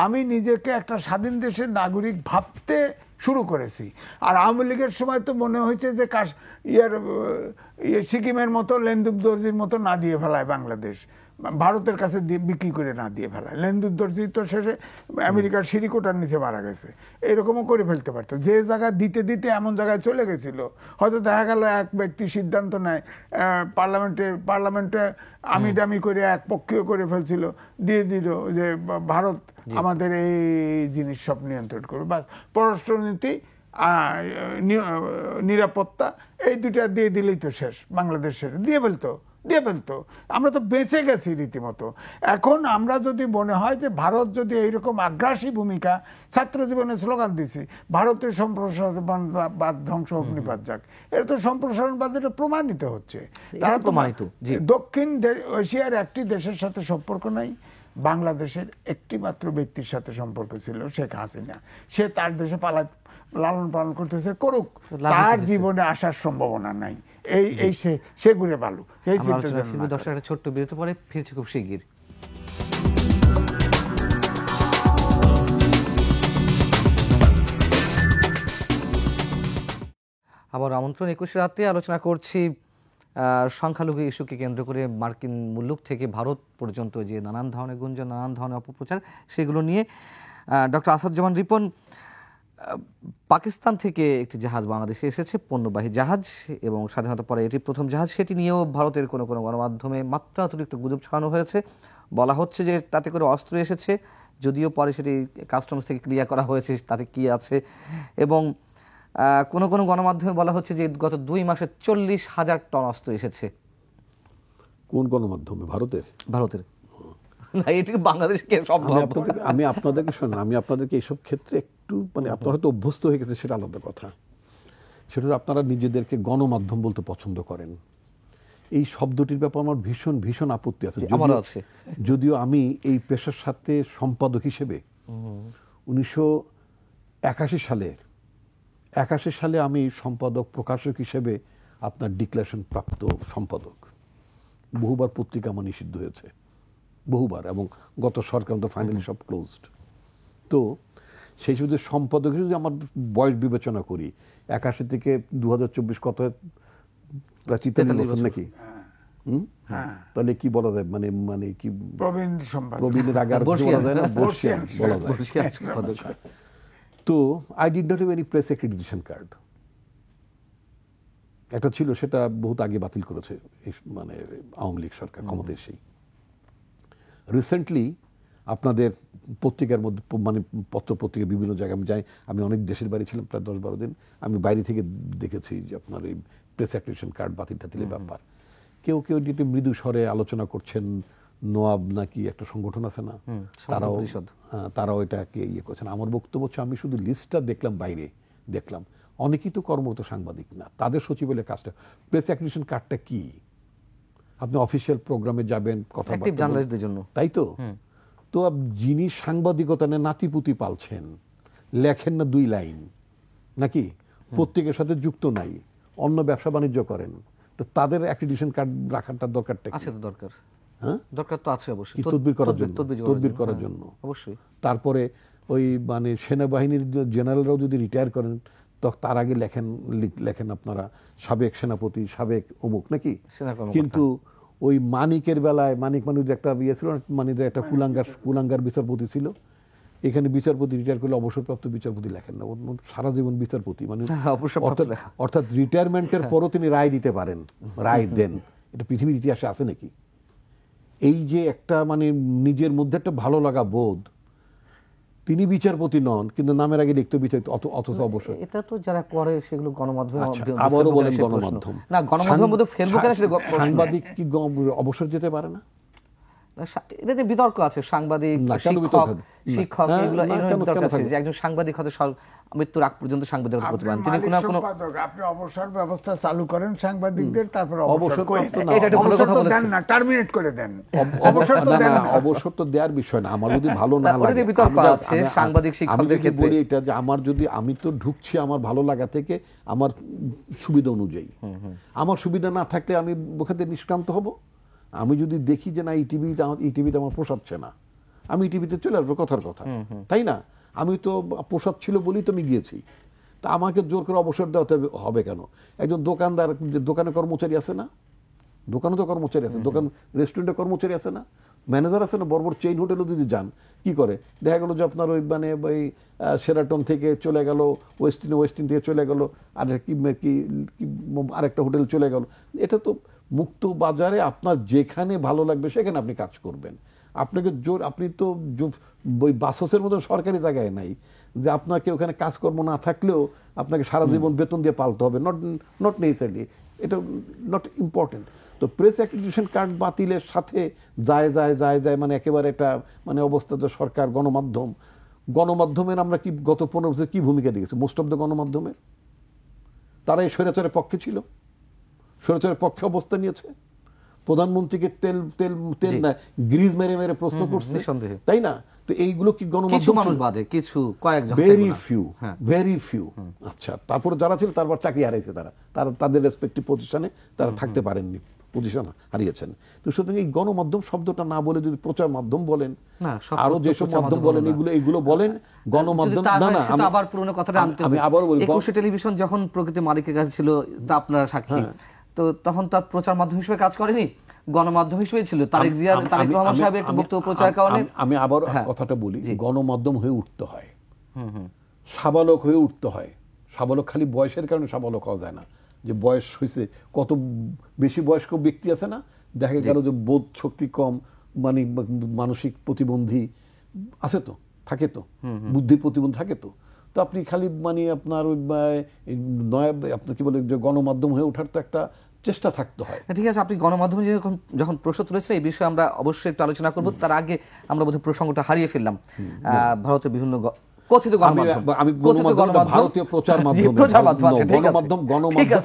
Speaker 4: আমি নিজেকে একটা স্বাধীন দেশের নাগরিক ভাবতে শুরু করেছি। আর আওয়ামী লীগের সময় তো মনে হয়েছে যে সিকিমের মতো, লেন্দুব দর্জির মতো না দিয়ে ফেলায় বাংলাদেশ, ভারতের কাছে বিক্রি করে না দিয়ে ফেলায়। লেন্দুব দর্জি তো শেষে আমেরিকার সিরিকোটার নিচে মারা গেছে, এরকমও করে ফেলতে পারতো। যে জায়গা দিতে দিতে এমন জায়গায় চলে গেছিল, হয়তো দেখা গেল এক ব্যক্তি সিদ্ধান্ত নেয়, পার্লামেন্টে আমি দামি করে এক পক্ষীয় করে ফেলছিল, দিয়ে দিল যে ভারত আমাদের এই জিনিস সব নিয়ন্ত্রণ করবে, বা পররাষ্ট্রনীতি, নিরাপত্তা, এই দুটা দিয়ে দিলেই তো শেষ, বাংলাদেশের দিয়ে ফেলতো। আমরা তো বেঁচে গেছি রীতিমতো। এখন আমরা যদি মনে হয় যে ভারত যদি এইরকম আগ্রাসী ভূমিকা, ছাত্র জীবনে স্লোগান দিছি ভারতের সম্প্রসারণবাদ ধ্বংস অগ্নিপাত যাক, এটা তো সম্প্রসারণবাদ, এটা প্রমাণিত হচ্ছে। তারা প্রমাণিত দক্ষিণ এশিয়ার একটি দেশের সাথে সম্পর্ক নাই, বাংলাদেশের একটি মাত্র ব্যক্তির সাথে সম্পর্ক ছিল, শেখ হাসিনা। সে তার দেশে লালন পালন করতেছে, করুক,
Speaker 2: লাভ
Speaker 4: তার
Speaker 2: হতেছে।
Speaker 4: জীবনে আসার সম্ভাবনা নাই, এই সে ঘুরে ভালো এই
Speaker 2: আমরা
Speaker 4: চিন্তা
Speaker 2: আলোচনা
Speaker 4: যেন
Speaker 2: ফিরবে,
Speaker 4: না
Speaker 2: দর্শক
Speaker 4: করে।
Speaker 2: একটা ছোট্ট বিরতি পরে ফিরছি খুব শিগগির। আবার আমন্ত্রণ 21 রাতে আলোচনা করছি সংখ্যালঘু ইস্যুকে কেন্দ্র করে মার্কিন মুলুক থেকে ভারত পর্যন্ত যে নানান ধরনের গুঞ্জন, নানান ধরনের অপপ্রচার, সেগুলো নিয়ে ডক্টর আসাদুজ্জামান রিপন, পাকিস্তান থেকে একটি জাহাজ বাংলাদেশে এসেছে, পণ্যবাহী জাহাজ, এবং স্বাধীনতা পরে এটি প্রথম জাহাজ। সেটি নিয়েও ভারতের কোনো কোনো গণমাধ্যমে মাত্রাতিরিক্ত গুজব ছড়ানো হয়েছে। বলা হচ্ছে যে তাতে করে অস্ত্র এসেছে, যদিও পরে সেটি কাস্টমস থেকে ক্লিয়ার করা হয়েছে তাতে কি আছে। এবং কোনো কোনো গণমাধ্যমে বলা হচ্ছে যে গত 2 মাসে 40,000 টন অস্ত্র এসেছে।
Speaker 3: কোন গণমাধ্যমে?
Speaker 2: ভারতের না, এটি বাংলাদেশকে সম্ভব।
Speaker 3: আমি আপনাদেরকে শোনেন, আমি আপনাদেরকে এইসব ক্ষেত্রে একটু মানে আপনারা হয়তো অভ্যস্ত হয়ে গেছে, সেটা আলাদা কথা। সেটা হচ্ছে আপনারা নিজেদেরকে গণমাধ্যম বলতে পছন্দ করেন। এই শব্দটির ব্যাপারে আমার ভীষণ ভীষণ আপত্তি আছে।
Speaker 2: আমারও আছে।
Speaker 3: যদিও আমি এই পেশার সাথে সম্পাদক হিসেবে 1981 সালে আমি সম্পাদক প্রকাশক হিসেবে আপনার ডিক্লারেশন প্রাপ্ত সম্পাদক। বহুবার পত্রিকা আমার নিষিদ্ধ হয়েছে, বহুবার, এবং গত সরকার তো ফাইনালি সব ক্লোজড। তো সেই শুধু সম্পাদক হিসেবে যদি আমার বয়স বিবেচনা করি, 81 থেকে 2024 কত, প্রায় 43 বছর নাকি? তাহলে কি বলা যায়, মানে মানে কি
Speaker 4: প্রবীণ সম্পাদক,
Speaker 3: প্রবীণের আগে আর কিছু বলা যায় না, বর্ষিয়ান বলা যায়। তো I did not have any press accreditation card. একটা ছিল, সেটা বহুত আগে বাতিল করেছে মানে আওয়ামী লীগ সরকার ক্ষমতা এসেই। রিসেন্টলি আপনাদের পত্রিকার মধ্যে, মানে পত্র পত্রিকা বিভিন্ন জায়গায় আমি যাই, আমি অনেক দেশের বাইরে ছিলাম প্রায় 10-12 দিন, আমি বাইরে থেকে দেখেছি যে আপনার এই প্রেস অ্যাক্রেডিটেশন কার্ড বাতিল টাতিলের ব্যাপার। কেউ কেউ যেটি মৃদু স্বরে আলোচনা করছেন, নোয়াব নাকি একটা সংগঠন আছে না, তারাও এটাকে ইয়ে করছেন। আমার বক্তব্য হচ্ছে, আমি শুধু লিস্টটা দেখলাম, বাইরে দেখলাম অনেকেই তো কর্মরত সাংবাদিক না, তাদের সচিবালয়ের কাজটা। প্রেস অ্যাক্রেডিটেশন কার্ডটা কি? আপনি অফিসিয়াল প্রোগ্রামে যাবেন, কথা
Speaker 2: জার্নালিস্টদের জন্য,
Speaker 3: তাই তো। তো যিনি সাংবাদিকতা নিয়ে নাতিপুতি পালছেন, লেখেন না 2 লাইন, নাকি পত্রিকার সাথে যুক্ত নাই, অন্য ব্যবসা বাণিজ্য করেন, তো তাদের অ্যাক্রেডিটেশন কার্ড রাখাটা দরকারটা
Speaker 2: আছে তো দরকার।
Speaker 3: হ্যাঁ,
Speaker 2: দরকার তো আছে অবশ্যই,
Speaker 3: তদবির করার জন্য
Speaker 2: অবশ্যই।
Speaker 3: তারপরে ওই মানে সেনাবাহিনীর জেনারেলরাও যদি রিটায়ার করেন, তো তার আগে লেখেন আপনারা সাবেক সেনাপতি, সাবেক অমুক, নাকি? কিন্তু ওই মানিকের বেলায়, মানিক একটা ইয়ে ছিল, মানিক একটা কুলাঙ্গার বিচারপতি ছিল। এখানে বিচারপতি রিটায়ার করলে অবসরপ্রাপ্ত বিচারপতি লেখেন না, সারা জীবন বিচারপতি, মানে অর্থাৎ রিটায়ারমেন্টের পরও তিনি রায় দিতে পারেন, রায় দেন। এটা পৃথিবীর ইতিহাসে আছে নাকি? এই যে একটা মানে নিজের মধ্যে একটা ভালো লাগা বোধ, তিনি বিচারপতি নন কিন্তু নামের আগে লিখতে বিচারপতি, অথচ অবসর।
Speaker 2: এটা তো যারা করে সেগুলো গণমাধ্যম।
Speaker 3: আবারও বলেন গণমাধ্যম,
Speaker 2: না গণমাধ্যমের মধ্যে ফেসবুকে
Speaker 3: সাংবাদিক কি অবসর যেতে পারে না?
Speaker 2: এটাতে বিতর্ক আছে, সাংবাদিক, শিক্ষক, এগুলো বিতর্ক আছে যে একজন সাংবাদিক হয়তো মৃত্যুর আগ পর্যন্ত সাংবাদিকতা করতে পারেন, তিনি কোনো
Speaker 4: আপনি অবসর ব্যবস্থা চালু করেন সাংবাদিকদের, তারপর
Speaker 3: অবসর
Speaker 4: দেন না, টার্মিনেট করে দেন। অবসর তো দেন না,
Speaker 3: অবসর তো দেওয়ার বিষয় না। আমার যদি ভালো না লাগে,
Speaker 2: বিতর্ক আছে সাংবাদিক শিক্ষকদের ক্ষেত্রে।
Speaker 3: বলি এটা যে আমার যদি, আমি তো ঢুকছি আমার ভালো লাগা থেকে, আমার সুবিধা অনুযায়ী। আমার সুবিধা না থাকলে আমি ওখান থেকে নিষ্ক্রান্ত হব। আমি যদি দেখি যে না এই টিভিটা আমার পোষাচ্ছে না, আমি এই টিভিতে চলে আসবো, কথার কথা, তাই না? আমি তো পোষাচ্ছিল বলেই তো আমি গিয়েছি, তা আমাকে জোর করে অবসর দেওয়াতে হবে কেন? একজন দোকানদার, দোকানে কর্মচারী আছে না, দোকানে তো কর্মচারী আছে, দোকান রেস্টুরেন্টে কর্মচারী আছে না, ম্যানেজার আছে না, বড় বড় চেইন হোটেলও যদি যান, কি করে দেখা গেল যে আপনার ওই মানে ওই শেরাটন থেকে চলে গেল ওয়েস্টিন থেকে চলে গেল, আর কি আরেকটা হোটেল চলে গেল। এটা তো মুক্ত বাজারে, আপনার যেখানে ভালো লাগবে সেখানে আপনি কাজ করবেন। আপনাকে জোর, আপনি তো ওই বাসসের মতো সরকারি জায়গায় নাই যে আপনাকে ওখানে কাজকর্ম না থাকলেও আপনাকে সারা জীবন বেতন দিয়ে পালতে হবে, নট নেসেসারি, এটা নট ইম্পর্টেন্ট। তো প্রেস অ্যাক্রেডিটেশন কার্ড বাতিলের সাথে যায় মানে একেবারে একটা মানে অবস্থা, যে সরকার, গণমাধ্যমের আমরা কি গত 15 বছর কি ভূমিকা দেখেছি? মোস্ট অফ দ্য গণমাধ্যমের তারা এই স্বৈরাচারের পক্ষে ছিল, স্বৈরাচারের পক্ষে অবস্থান নিয়েছে, প্রধানমন্ত্রীকে তেল না গ্রিজ মেরে প্রশ্ন করছে, তাই না? তো এইগুলো কি
Speaker 2: কিছু
Speaker 3: গণমাধ্যম
Speaker 2: মানুষ বাদে, কিছু কয়েকজন,
Speaker 3: ভেরি ফিউ,
Speaker 2: হ্যাঁ।
Speaker 3: Very few. আচ্ছা, তারপরে যারা ছিল তারপর চাকরি হারিয়েছে, তারা তাদের রেসপেক্টিভ পজিশনে তারা থাকতে পারেননি, পজিশন হারিয়েছেন। তো সুতরাং এই গণমাধ্যম শব্দটা না বলে যদি প্রচার মাধ্যম বলেন,
Speaker 2: না, সব
Speaker 3: আরো
Speaker 2: তো
Speaker 3: যেসব
Speaker 2: প্রচার
Speaker 3: মাধ্যম
Speaker 2: মাধ্যম
Speaker 3: বলেন
Speaker 2: হলো না।
Speaker 3: এগুলো বলেন গণমাধ্যম।
Speaker 2: যদি তা
Speaker 3: না
Speaker 2: হয়,
Speaker 3: না,
Speaker 2: সে তো আবার পুরনো কথাটা আনতে
Speaker 3: আমি
Speaker 2: হবে।
Speaker 3: আবারও বলি,
Speaker 2: একুশে টেলিভিশন যখন প্রকৃতি মালিকের কাছে ছিল, তা আপনারা সাক্ষী, তো তখন তার প্রচার মাধ্যম হিসেবে কাজ করেনি, গণমাধ্যম হিসেবে ছিল। তারেক রহমান সাহেবের একটা বক্তব্য প্রচার কারণে।
Speaker 3: আমি আবার কথাটা বলি, গণমাধ্যম হয়ে উঠতে হয়, সাবালক হয়ে উঠতে হয়। সাবালক খালি বয়সের কারণে সাবালক হওয়া যায় না, যে বয়স হয়েছে, কত বেশি বয়স্ক ব্যক্তি আছে না, দেখা গেল যে বোধ শক্তি কম, মানে মানসিক প্রতিবন্ধী আছে, তো থাকে, তো বুদ্ধি প্রতিবন্ধী থাকে, তো তো আপনি খালি মানে আপনার ওই নয় আপনার কি বলে যে গণমাধ্যম হয়ে ওঠার তো একটা চেষ্টা থাকতে হয়।
Speaker 2: ঠিক আছে, আপনি গণমাধ্যমে যখন প্রশ্ন তুলেছেন, এই বিষয়ে আমরা অবশ্যই একটু আলোচনা করব। তার আগে আমরা বোধহয় প্রসঙ্গটা হারিয়ে ফেললাম। ভারতের বিভিন্ন কথিত গণমাধ্যম,
Speaker 3: আমি ভারতীয় প্রচার মাধ্যম,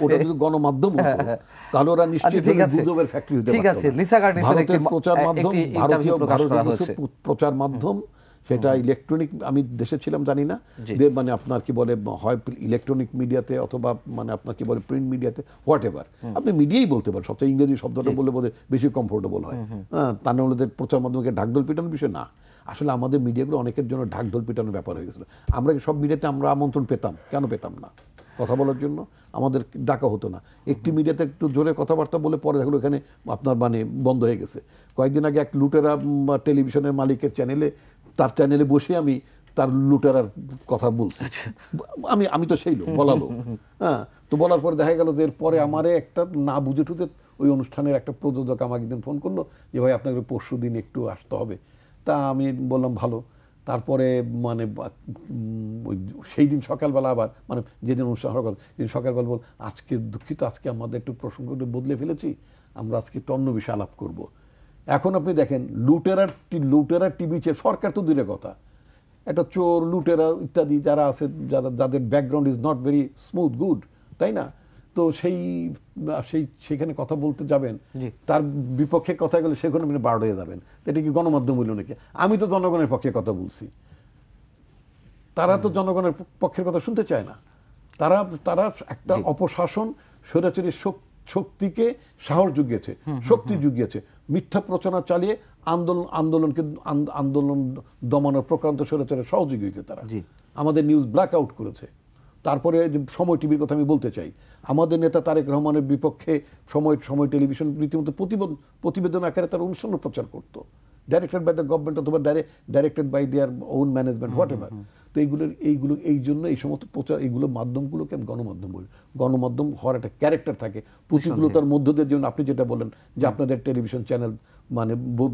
Speaker 3: ওটা যদি গণমাধ্যম হতো তাহলে ওরা নিশ্চয়ই গুজবের ফ্যাক্টরি হতে পারত।
Speaker 2: ঠিক আছে, লিসা গার্ডিসের একটি
Speaker 3: প্রচার মাধ্যম, ভারতীয় প্রচার মাধ্যম, সেটা ইলেকট্রনিক, আমি দেশে ছিলাম জানি না, মানে আপনার কি বলে হয় ইলেকট্রনিক মিডিয়াতে অথবা মানে আপনার কি বলে প্রিন্ট মিডিয়াতে, হোয়াট এভার, আপনি মিডিয়াই বলতে পারেন, সবচেয়ে ইংরেজি শব্দটা বললে বোধহয় বেশি কমফোর্টেবল হয়। তা না হলে প্রচার মাধ্যমকে ঢাকঢোল পিটানোর বিষয় না। আসলে আমাদের মিডিয়াগুলো অনেকের জন্য ঢাকঢোল পিটানোর ব্যাপার হয়ে গেছিল। আমরা সব মিডিয়াতে আমরা আমন্ত্রণ পেতাম, কেন পেতাম না? কথা বলার জন্য আমাদের ডাকা হতো না। একটি মিডিয়াতে একটু জোরে কথাবার্তা বলে পরে দেখলো এখানে আপনার মানে বন্ধ হয়ে গেছে। কয়েকদিন আগে এক লুটেরা টেলিভিশনের মালিকের চ্যানেলে, তার চ্যানেলে বসে আমি তার লুটেরার কথা বলছি। আমি তো সেই লোক, বলালো। হ্যাঁ, তো বলার পরে দেখা গেল যে এরপরে আমারে একটা না বুঝে টুঝে ওই অনুষ্ঠানের একটা প্রযোজক আমাকে একদিন ফোন করলো যে ভাই আপনাকে পরশু দিন একটু আসতে হবে। তা আমি বললাম ভালো। তারপরে মানে সেই দিন সকালবেলা আবার মানে যেদিন অনুষ্ঠান হওয়ার কথা, সেদিন সকালবেলা বল, আজকে দুঃখিত, আজকে আমাদের একটু প্রসঙ্গটা বদলে ফেলেছি, আমরা আজকে একটু অন্য বিষয়ে আলাপ করব। এখন আপনি দেখেন লুটেরা টিভি চেয়ে, সরকার তো দূরের কথা, একটা চোর লুটেরা ইত্যাদি যারা আছে, যাদের background is not very smooth good, তাই না? তো সেইখানে কথা বলতে যাবেন, তার বিপক্ষে কথা গেলে সেখানে আপনি বারড হয়ে যাবেন। এটা কি গণমাধ্যম হইল নাকি? আমি তো জনগণের পক্ষে কথা বলছি, তারা তো জনগণের পক্ষের কথা শুনতে চায় না। তারা একটা অপশাসন, স্বৈরাচারী শক্তিকে সাহস জুগিয়েছে, শক্তি জুগিয়েছে, মিথ্যা প্রচারণা চালিয়ে আন্দোলন দমানোর প্রক্রান্ত স্বৈরাচারের সহযোগী হয়েছে তারা। আমাদের নিউজ ব্ল্যাক আউট করেছে। তারপরে সময় টিভির কথা আমি বলতে চাই, আমাদের নেতা তারেক রহমানের বিপক্ষে সময় টেলিভিশন রীতিমতো প্রতিবেদন আকারে তার অনুষ্ঠান প্রচার করতো, ডাইরেক্টেড বাই দ্য গভর্নমেন্ট অথবা directed by their own management, whatever. তো এইগুলো এই জন্য এই সমস্ত প্রচার, এইগুলো মাধ্যমগুলোকে আমি গণমাধ্যম বলি। গণমাধ্যম হওয়ার একটা ক্যারেক্টার থাকে, প্রতিকূলতার মধ্য দিয়ে, যেমন আপনি যেটা বলেন যে আপনাদের টেলিভিশন চ্যানেল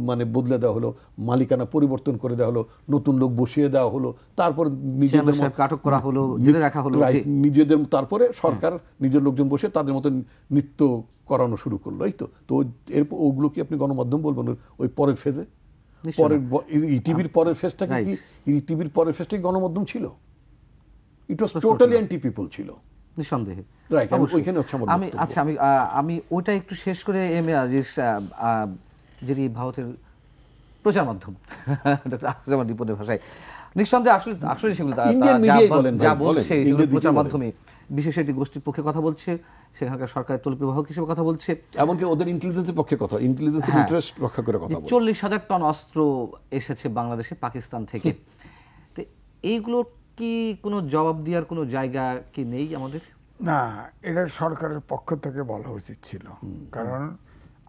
Speaker 3: মানে বদলে দেওয়া হলো, মালিকানা পরিবর্তন করে দেওয়া হলো, নতুন লোক বসিয়ে দেওয়া হলো, তারপর নিজেদের
Speaker 2: আটক করা হলো, জেলে রাখা হলো,
Speaker 3: নিজেদের, তারপরে সরকার নিজের লোকজন বসে তাদের মতো নৃত্য করানো শুরু করলো। এই তো এরপর ওগুলো কি আপনি গণমাধ্যম বলবেন ওই পরের ফেজে? টিভির পরের ফেজটা কি টিভির পরের ফেজটাই গণমাধ্যম ছিল? ইট ওয়াজ টোটালি অ্যান্টি পিপল ছিল,
Speaker 2: নিঃসন্দেহে।
Speaker 3: আচ্ছা,
Speaker 2: আমি ওইটা একটু শেষ করে যিনি ভারতের প্রচার মাধ্যম ডক্টর আসিফ রিপনের ভাষায়, নিঃসন্দেহে আসলে সেগুলো যা বলছে সেগুলো প্রচার মাধ্যমে বিশেষ একটি গোষ্ঠীর পক্ষে কথা বলছে, সেখানকার সরকারের তলবিবাহক হিসেবে কথা বলছে,
Speaker 3: এমনকি ওদের ইন্টেলিজেন্সের পক্ষে কথা, ইন্টেলিজেন্সের ইন্টারেস্ট রক্ষা করে কথা বলছে।
Speaker 2: 40,000 টন অস্ত্র এসেছে বাংলাদেশে পাকিস্তান থেকে। তো এইগুলো কি কোনো জবাব দেওয়ার কোনো জায়গা কি নেই আমাদের?
Speaker 4: না, এটা সরকারের পক্ষ থেকে বলা উচিত ছিল। কারণ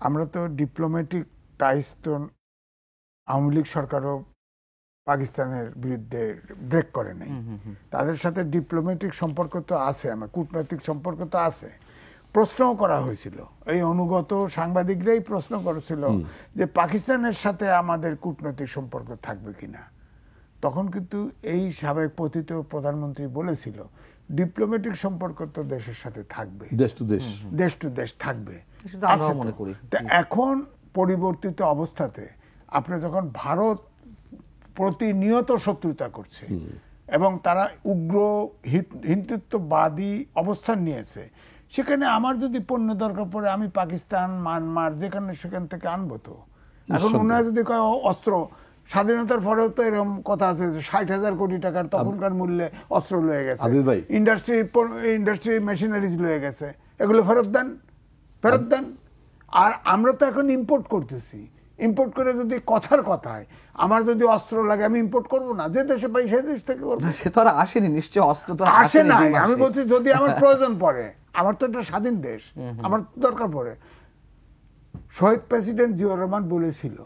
Speaker 4: আমরা তো ডিপ্লোম্যাটিক টাইস, তো আওয়ামী লীগ সরকারও পাকিস্তানের বিরুদ্ধে ব্রেক করে নাই, তাদের সাথে ডিপ্লোম্যাটিক সম্পর্ক তো আছে, আমার কূটনৈতিক সম্পর্ক তো আছে। প্রশ্নও করা হয়েছিল, এই অনুগত সাংবাদিকরাই প্রশ্ন করেছিল যে পাকিস্তানের সাথে আমাদের কূটনৈতিক সম্পর্ক থাকবে কিনা। তখন কিন্তু এই সাবেক পতিত প্রধানমন্ত্রী বলেছিল ডিপ্লোম্যাটিক সম্পর্ক তো দেশের সাথে থাকবে, দেশ টু দেশ থাকবে। এখন পরিবর্তিত অবস্থাতে আপনি যখন ভারত প্রতিনিয়ত শত্রুতা করছে এবং তারা উগ্র হিন্দুত্ববাদী অবস্থান নিয়েছে, সেখানে আমার যদি পণ্য দরকার পড়ে আমি পাকিস্তান, মায়ানমার, যেখানে সেখান থেকে আনবো। তো এখন ওনারা যদি কয় অস্ত্র স্বাধীনতার পরেও তো এরকম কথা আছে যে 60,000 কোটি টাকার তখনকার মূল্যে অস্ত্র লয়ে গেছে,
Speaker 3: আজিজ ভাই,
Speaker 4: ইন্ডাস্ট্রি মেশিনারিজ লয়ে গেছে, এগুলো ফেরত দেন। আর আমরা তো এখন ইম্পোর্ট করতেছি, ইম্পোর্ট করে যদি কথায় আমার যদি অস্ত্র লাগে আমি ইম্পোর্ট করব না, যে দেশে পাই সেই দেশ থেকে করব।
Speaker 2: সে তো আর আসেনি, নিশ্চয় অস্ত্র তো
Speaker 4: আসে না, আমি বলছি যদি আমার প্রয়োজন পড়ে, আমার তো একটা স্বাধীন দেশ, আমার দরকার পড়ে। শহীদ প্রেসিডেন্ট জিয়াউর রহমান বলেছিল,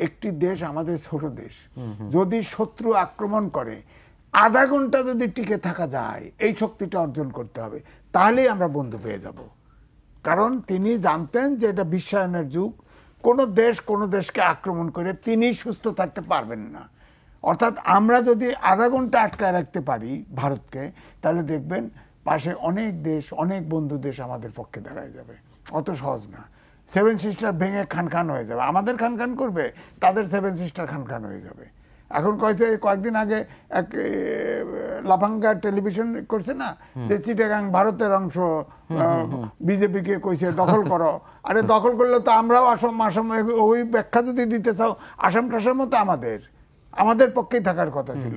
Speaker 4: একটি দেশ আমাদের ছোট দেশ, যদি শত্রু আক্রমণ করে আধা ঘন্টা যদি টিকে থাকা যায়, এই শক্তিটা অর্জন করতে হবে, তাহলেই আমরা বন্ধু পেয়ে যাব। কারণ তিনি জানতেন যে এটা বিশ্বায়নের যুগ, কোন দেশ কোন দেশকে আক্রমণ করে তিনি সুস্থ থাকতে পারবেন না। অর্থাৎ আমরা যদি আধা ঘন্টা আটকায় রাখতে পারি ভারতকে, তাহলে দেখবেন পাশে অনেক দেশ, অনেক বন্ধু দেশ আমাদের পক্ষে দাঁড়ায় যাবে। অত সহজ না। সেভেন সিস্টার ভেঙে খান হয়ে যাবে, আমাদের খান করবে, তাদের সেভেন সিস্টার খান হয়ে যাবে। এখন কয়েকদিন আগে এক লাফাঙ্গা টেলিভিশন করছে না, যে চিটাগাং ভারতের অংশ, বিজেপিকে কইছে দখল করো। আরে দখল করলে তো আমরাও আসাম ওই ব্যাখ্যা যদি দিতে চাও, আসাম টাসামও তো আমাদের পক্ষেই থাকার কথা ছিল।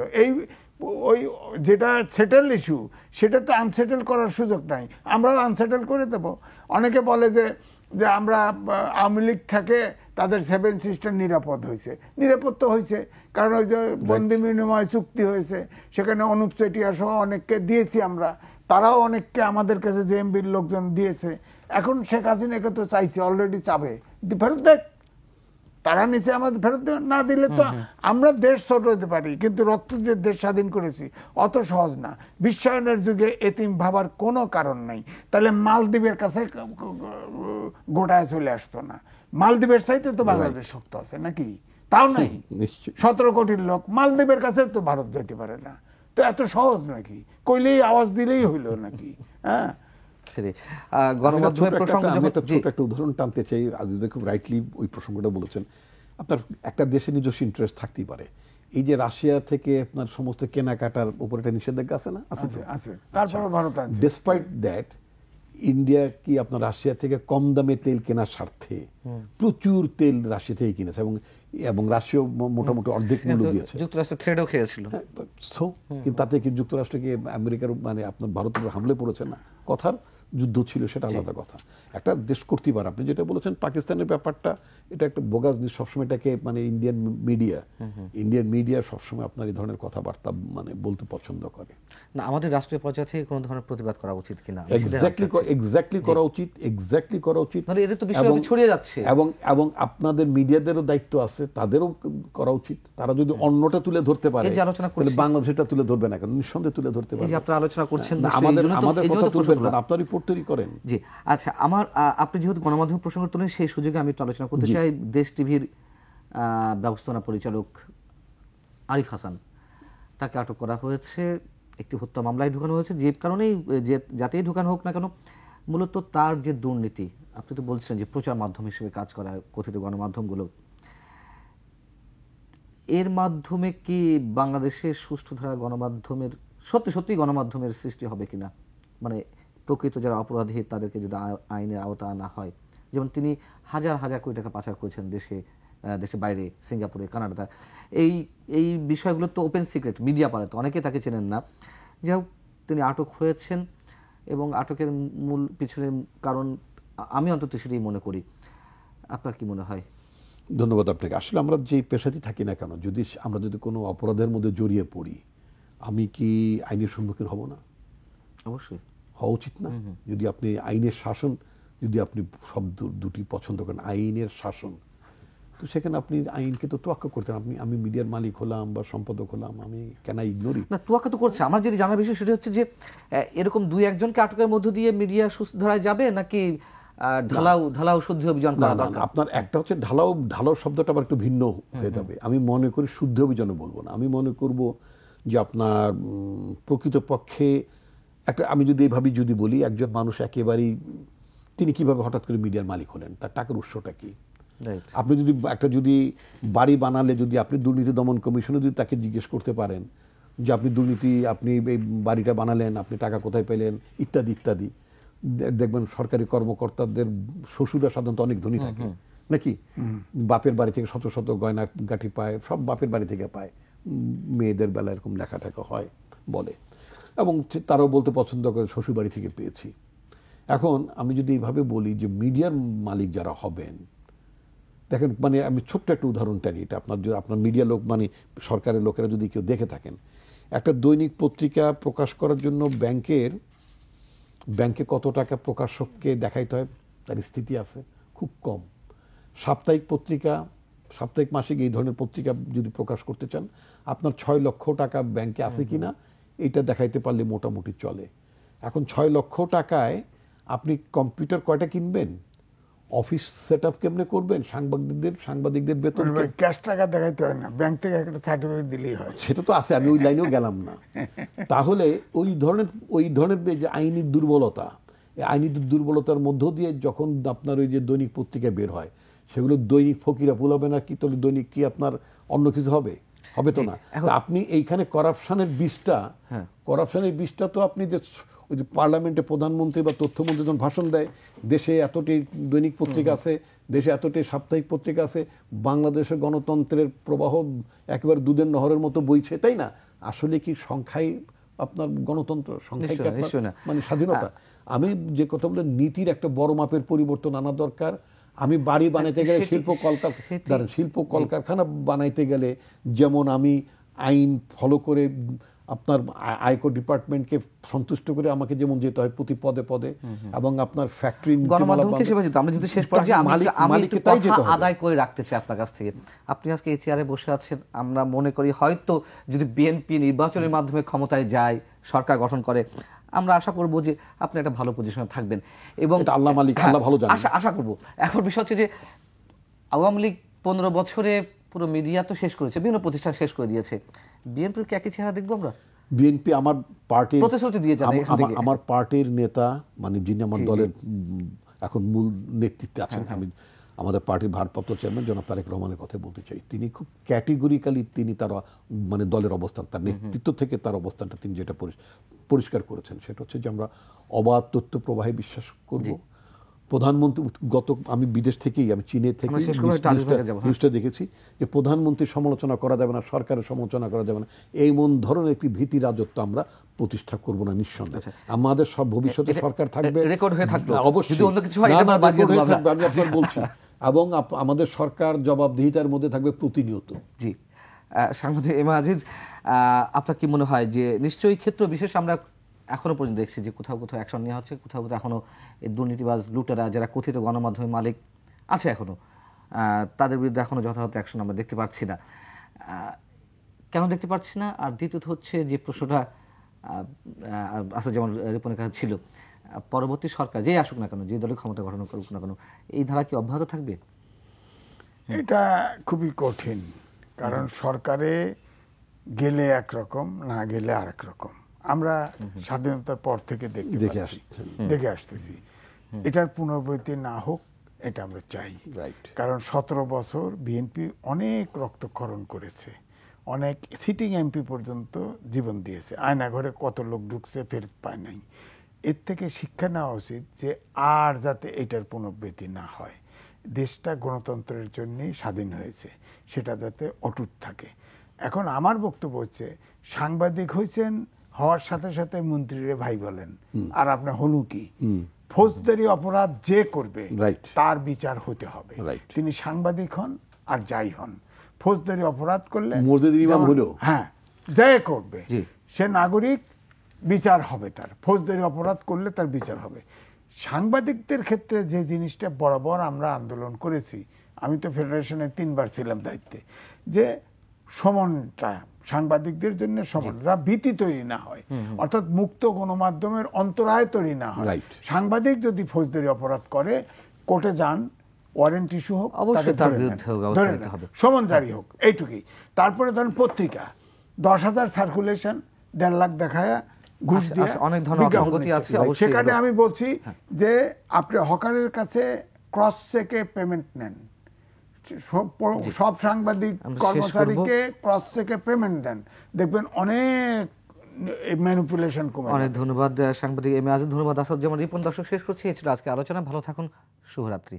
Speaker 4: ওই যেটা সেটেল ইস্যু, সেটা তো আনসেটেল করার সুযোগ নাই, আমরাও আনসেটেল করে দেব। অনেকে বলে যে আমরা আওয়ামী লীগ থেকে তাদের সেভেন সিস্টার নিরাপদ হয়েছে, নিরাপদ তো হয়েছে, কারণ ওই যে বন্দি বিনিময় চুক্তি হয়েছে, সেখানে অনুপ চেটিয়া সহ অনেককে দিয়েছি আমরা, তারাও অনেককে আমাদের কাছে জেএমবির লোকজন দিয়েছে। এখন শেখ হাসিনাকে তো চাইছে, অলরেডি চাবে, ফেরত দেখ, তারা নিচে আমাদের ফেরত না দিলে তো আমরা দেশ ছোট হতে পারি, কিন্তু রক্ত দিয়ে দেশ স্বাধীন করেছি, অত সহজ না। বিশ্বায়নের যুগে এতিম ভাবার কোনো কারণ নাই, তাহলে মালদ্বীপের কাছে গোটায় চলে আসতো না। মালদ্বীপের চাইতে তো বাংলাদেশ শক্ত আছে নাকি? তাও নাই, 17 কোটির লোক, মালদ্বীপের কাছে তো ভারত যেতে পারে না। তো এত সহজ নাকি? কইলেই আওয়াজ দিলেই হইল নাকি? হ্যাঁ,
Speaker 2: গণমাধ্যমের প্রসঙ্গ
Speaker 3: ছোট একটা উদাহরণ টানতে চাই। আজিজ ভাই খুব রাইটলি ওই প্রসঙ্গটা বলেছেন। আপনার একটা দেশে নিজস্ব ইন্টারেস্ট থাকতেই পারে। এই যে রাশিয়া থেকে আপনার সমস্ত কেনাকাটার উপর একটা নিষেধাজ্ঞা আছে না,
Speaker 4: আছে, তারপরে ভারত আছে।
Speaker 3: ডেসপাইট দ্যাট, ইন্ডিয়া কি আপনার রাশিয়া থেকে কম দামে তেল কেনার স্বার্থে প্রচুর তেল রাশিয়া থেকে কিনেছে, এবং রাশিয়া মোটামুটি অর্ধেক মূল্য দিয়েছে।
Speaker 2: যুক্তরাষ্ট্র থ্রেডও খেয়েছিল।
Speaker 3: কিন্তু তাতে কি যুক্তরাষ্ট্র কি আমেরিকার মানে আপনার ভারতের হামলে পড়েছে না? কথার যুদ্ধ ছিল, সেটা আলাদা কথা। একটা দেশ করতেই পারে। আপনি যেটা বলেছেন পাকিস্তানের ব্যাপারটা, এটা একটা বোগাস নিউজ। সবসময় এটাকে মানে ইন্ডিয়ান মিডিয়া সবসময় আপনার এই ধরনের কথাবার্তা মানে বলতে পছন্দ করে
Speaker 2: না। আমাদের রাষ্ট্রীয় পর্যায়ে থেকে কোনো ধরনের প্রতিবাদ করা উচিত কিনা?
Speaker 3: এক্স্যাক্টলি করা উচিত।
Speaker 2: মানে এদের তো বিষয়টা ছড়িয়ে যাচ্ছে,
Speaker 3: এবং আপনাদের মিডিয়াদেরও দায়িত্ব আছে, তাদেরও করা উচিত। তারা যদি অন্যটা তুলে ধরতে পারে, তাহলে বাংলাদেশটা তুলে ধরবে না কেন? নিঃসন্দেহে তুলে ধরতে পারে।
Speaker 2: আপনারা আলোচনা করছেন,
Speaker 3: আমাদের কথা তুলবেন না, আপনার রিপোর্ট তৈরি করেন।
Speaker 2: জি, আচ্ছা, আপনি যেহেতু গণমাধ্যম প্রসঙ্গ তুলেন, সেই সুযোগে আমি একটু আলোচনা করতে চাই। দেশ টিভির ব্যবস্থাপনা পরিচালক আরিফ হাসান, তাকে আটক করা হয়েছে, একটি হত্যা মামলায় ঢুকানো হয়েছে। যে কারণেই যাতেই ঢুকানো হোক না কেন, মূলত তার যে দুর্নীতি, আপনি তো বলছিলেন যে প্রচার মাধ্যম হিসেবে কাজ করা কথিত গণমাধ্যমগুলো, এর মাধ্যমে কি বাংলাদেশের সুষ্ঠু ধারা গণমাধ্যমের সত্যি গণমাধ্যমের সৃষ্টি হবে কিনা? মানে প্রকৃত যারা অপরাধী তাদেরকে যদি আইনের আওতা আনা হয়, যেমন তিনি হাজার কোটি টাকা পাচার করেছেন দেশে বাইরে, সিঙ্গাপুরে, কানাডাতে, এই বিষয়গুলো তো ওপেন সিক্রেট, মিডিয়া পারে তো, অনেকে তাকে চেনেন না। যাই হোক, তিনি আটক হয়েছেন, এবং আটকের মূল পিছনের কারণ আমি অন্তত সেটাই মনে করি। আপনার কি মনে হয়?
Speaker 3: ধন্যবাদ আপনাকে। আসলে আমরা যে পেশাতে থাকি না কেন, আমরা যদি কোনো অপরাধের মধ্যে জড়িয়ে পড়ি, আমি কি আইনের সম্মুখীন হব না?
Speaker 2: অবশ্যই
Speaker 3: হওয়া উচিত না? যদি আপনি আইনের শাসন, যদি আপনি শব্দ দুটি পছন্দ করেন, আইনের শাসন, তো সেখানে আপনি আইনকে তো তোয়াক্কা করতেন। আমি মিডিয়ার মালিক হলাম বা সম্পাদক হলাম, আমি কেন ইগনোরি?
Speaker 2: না, তোয়াক্কা তো করছে। আমার যেটি জানার বিষয় সেটা হচ্ছে যে এরকম 2-1 জনকে আটকের মধ্য দিয়ে মিডিয়া সুস্থ ধারায় যাবে, নাকি ঢালাও শুদ্ধি অভিযান করা দরকার?
Speaker 3: আপনার একটা হচ্ছে ঢালাও শব্দটা আবার একটু ভিন্ন হয়ে যাবে। আমি মনে করি শুদ্ধ অভিযানও বলবো না, আমি মনে করব যে আপনার প্রকৃতপক্ষে একটা, আমি যদি এইভাবে যদি বলি, একজন মানুষ একেবারেই তিনি কিভাবে হঠাৎ করে মিডিয়ার মালিক হলেন, তার টাকার উৎসটা কি? আপনি যদি বাড়ি বানালে, যদি আপনি দুর্নীতি দমন কমিশনে যদি তাকে জিজ্ঞেস করতে পারেন যে আপনি এই বাড়িটা বানালেন, আপনি টাকা কোথায় পেলেন, ইত্যাদি ইত্যাদি, দেখবেন সরকারি কর্মকর্তাদের শ্বশুরা সাধারণত অনেক ধনী থাকে, নাকি বাপের বাড়ি থেকে শত শত গয়না গাঠি পায়, সব বাপের বাড়ি থেকে পায়। মেয়েদের বেলা এরকম লেখা টেখা হয় বলে, এবং তারাও বলতে পছন্দ করে শ্বশুর বাড়ি থেকে পেয়েছি। এখন আমি যদি এইভাবে বলি যে মিডিয়ার মালিক যারা হবেন, দেখেন মানে আমি ছোট্ট একটা উদাহরণ টানি, এটা আপনার মিডিয়া লোক মানে সরকারের লোকেরা যদি কেউ দেখে থাকেন, একটা দৈনিক পত্রিকা প্রকাশ করার জন্য ব্যাংকে কত টাকা প্রকাশককে দেখাইতে হয় তার স্থিতি আছে খুব কম। সাপ্তাহিক মাসিক এই ধরনের পত্রিকা যদি প্রকাশ করতে চান, আপনার 6 লক্ষ টাকা ব্যাংকে আছে কিনা এটা দেখাইতে পারলে মোটামুটি চলে। এখন 6 লক্ষ টাকায় আপনি কম্পিউটার কয়টা কিনবেন, অফিস সেট আপ কেমনে করবেন, সাংবাদিকদের বেতন
Speaker 4: ক্যাশ টাকা দেখাইতে হয় না, ব্যাংক থেকে একটা সার্টিফিকেট দিলেই হয়।
Speaker 3: সেটা তো আছে, আমি ওই লাইনেও গেলাম না। তাহলে ওই ধরনের যে আইনি দুর্বলতা, এই আইনি দুর্বলতার মধ্য দিয়ে যখন আপনার ওই যে দৈনিক পত্রিকা বের হয়, সেগুলো দৈনিক ফকিরা ফুলাবে না কি, তাহলে দৈনিক কি আপনার অন্য কিছু হবে তো না। আপনি এইখানে করাপশনের বিষটা তো আপনি যে ওই যে পার্লামেন্টে প্রধানমন্ত্রী বা তথ্যমন্ত্রী যখন ভাষণ দেয়, দেশে এতটি দৈনিক পত্রিকা আছে, দেশে এতটি সাপ্তাহিক পত্রিকা আছে, বাংলাদেশের গণতন্ত্রের প্রবাহ একেবারে দুধের নহরের মতো বইছে, তাই না? আসলে কি সংখ্যায় আপনার গণতন্ত্র, সংখ্যায় মানে স্বাধীনতা? আমি যে কথা বলে নীতির একটা বড় মাপের পরিবর্তন আনা দরকার। আমি বাড়ি বানাইতে গেলে শিল্প কলকারখানা বানাইতে গেলে যেমন আমি আইন ফলো করে আপনার আয়কর ডিপার্টমেন্টকে সন্তুষ্ট করে আমাকে যেমন যেতে হয় প্রতি পদে পদে, এবং আপনার ফ্যাক্টরি
Speaker 2: গণমাধ্যমকে সেবা যেত। আমরা যদি শেষ পর্যায়ে আমি কথা আদায় করে রাখতে চাই আপনার কাছ থেকে, আপনি আজকে এই চেয়ারে বসে আছেন, আমরা মনে করি হয়তো যদি বিএনপি নির্বাচনের মাধ্যমে ক্ষমতায় যায়, সরকার গঠন করে, আমরা আশা করব যে আপনি একটা ভালো পজিশনে থাকবেন, এবং
Speaker 3: আল্লাহ মালিক, আল্লাহ ভালো জানেন,
Speaker 2: আশা করব। এখন বিষয় হচ্ছে যে আওয়ামী লীগ 15 বছরে পুরো মিডিয়া তো শেষ করেছে, বিভিন্ন প্রতিষ্ঠান শেষ করে দিয়েছে, বিএনপির কি একই চেহারা দেখবো আমরা?
Speaker 3: বিএনপি আমার পার্টির
Speaker 2: প্রতিশ্রুতি দিয়ে যাবে,
Speaker 3: আমার পার্টির নেতা মানে যিনি আমার দলের এখন মূল নেতৃত্বে আছেন, আমি আমাদের পার্টির ভারপ্রাপ্ত চেয়ারম্যান জনাব তারেক রহমানের কথা বলতে চাই। তিনি খুব ক্যাটেগরিক্যালি তিনি তার মানে দলের অবস্থান, তার নেতৃত্ব থেকে তার অবস্থানটা তিনি যেটা পরিষ্কার করেছেন সেটা হচ্ছে যে আমরা অবাধ তথ্য প্রবাহে বিশ্বাস করব। প্রধানমন্ত্রী আমি বিদেশ থেকেই, আমি চীনে থেকে নিউজটা দেখেছি যে প্রধানমন্ত্রীর সমালোচনা করা যাবে না, সরকারের সমালোচনা করা যাবে না, এই মন ধরনের একটি ভীতি রাজত্ব আমরা প্রতিষ্ঠা করব না নিঃসন্দেহে। আমাদের সব ভবিষ্যতে সরকার থাকবে,
Speaker 2: রেকর্ড হয়ে থাকবে
Speaker 3: অবশ্যই,
Speaker 2: যদি অন্য কিছু হয় এটা বাজিয়ে দেব আমরা,
Speaker 3: আমি আপনাকে বলছি, এবং আমাদের সরকার জবাবদিহিতার মধ্যে থাকবে প্রতিনিয়ত।
Speaker 2: জি, সাংবাদিক এম আজিজ, আপনার কি মনে হয় যে নিশ্চয়ই ক্ষেত্র বিশেষ আমরা এখনো পর্যন্ত দেখছি যে কোথাও কোথাও অ্যাকশন নেওয়া হচ্ছে, কোথাও কোথাও এখনো এই দুর্নীতিবাজ লুটেরা যারা কথিত গণমাধ্যমের মালিক আছে এখনো, তাদের বিরুদ্ধে এখনো যথাযথ অ্যাকশন আমরা দেখতে পাচ্ছি না। কেন দেখতে পাচ্ছি না? আর দ্বিতীয়ত হচ্ছে যে প্রশ্নটা আছে, যেমন রিপনের কাছে ছিল, পরবর্তী সরকার যেই আসুক না কেন, যে দলের ক্ষমতা গঠন করুক না কেন, এই ধারা কি অব্যাহত থাকবে?
Speaker 4: এটা খুবই কঠিন, কারণ সরকারে গেলে একরকম, না গেলে আরেক রকম। আমরা স্বাধীনতার পর থেকে দেখে আসতেছি, এটার পুনরাবৃত্তি না হোক এটা আমরা চাই। কারণ 17 বছর বিএনপি অনেক রক্তক্ষরণ করেছে, অনেক সিটিং এমপি পর্যন্ত জীবন দিয়েছে, আয়নাঘরে কত লোক ঢুকছে ফেরত পায় নাই। এর থেকে শিক্ষা নেওয়া উচিত যে আর যাতে এটার পুনরাবৃত্তি না হয়। দেশটা গণতন্ত্রের জন্যই স্বাধীন হয়েছে, সেটা যাতে অটুট থাকে। এখন আমার বক্তব্য হচ্ছে, সাংবাদিক হয়েছেন, হওয়ার সাথে সাথে মন্ত্রীরে ভাই বলেন, আর আপনার হলু কি? ফৌজদারি অপরাধ যে করবে তার বিচার হতে হবে, তিনি সাংবাদিক হন আর যাই হন। ফৌজদারি অপরাধ করলে হ্যাঁ যাই করবে সে নাগরিক, বিচার হবে তার। ফৌজদারি অপরাধ করলে তার বিচার হবে। সাংবাদিকদের ক্ষেত্রে যে জিনিসটা বরাবর আমরা আন্দোলন করেছি, আমি তো ফেডারেশনে 3 বার ছিলাম দায়িত্বে, যে সমানটা সাংবাদিকদের জন্য সমান, যা ভীতি তৈরি না হয়, অর্থাৎ মুক্ত গণমাধ্যমের অন্তরায় তৈরি না হয়। সাংবাদিক যদি ফৌজদারি অপরাধ করে, কোর্টে যান, ওয়ারেন্ট ইস্যু হোক,
Speaker 2: অবশ্যই তার বিরুদ্ধে
Speaker 4: সমন জারি হোক, এইটুকুই। তারপরে ধরেন পত্রিকা 10,000 সার্কুলেশন, 1.5 লাখ দেখায় ঘুষ দিয়ে
Speaker 2: অনেক ধরনের সংগতি আছে।
Speaker 4: সেখানে আমি বলছি যে আপনি হকারের কাছে ক্রস চেকে পেমেন্ট নেন, সব সাংবাদিক কর্মচারীকে ক্রস চেকে পেমেন্ট দেন, দেখবেন অনেক ম্যানিপুলেশন কমে।
Speaker 2: অনেক ধন্যবাদ সাংবাদিক এম এ আজিজ, ধন্যবাদ আসাদ। যেমন রিপন, দর্শক শেষ করছি, এই ছিল আজকে আলোচনা। ভালো থাকুন, শুভরাত্রি।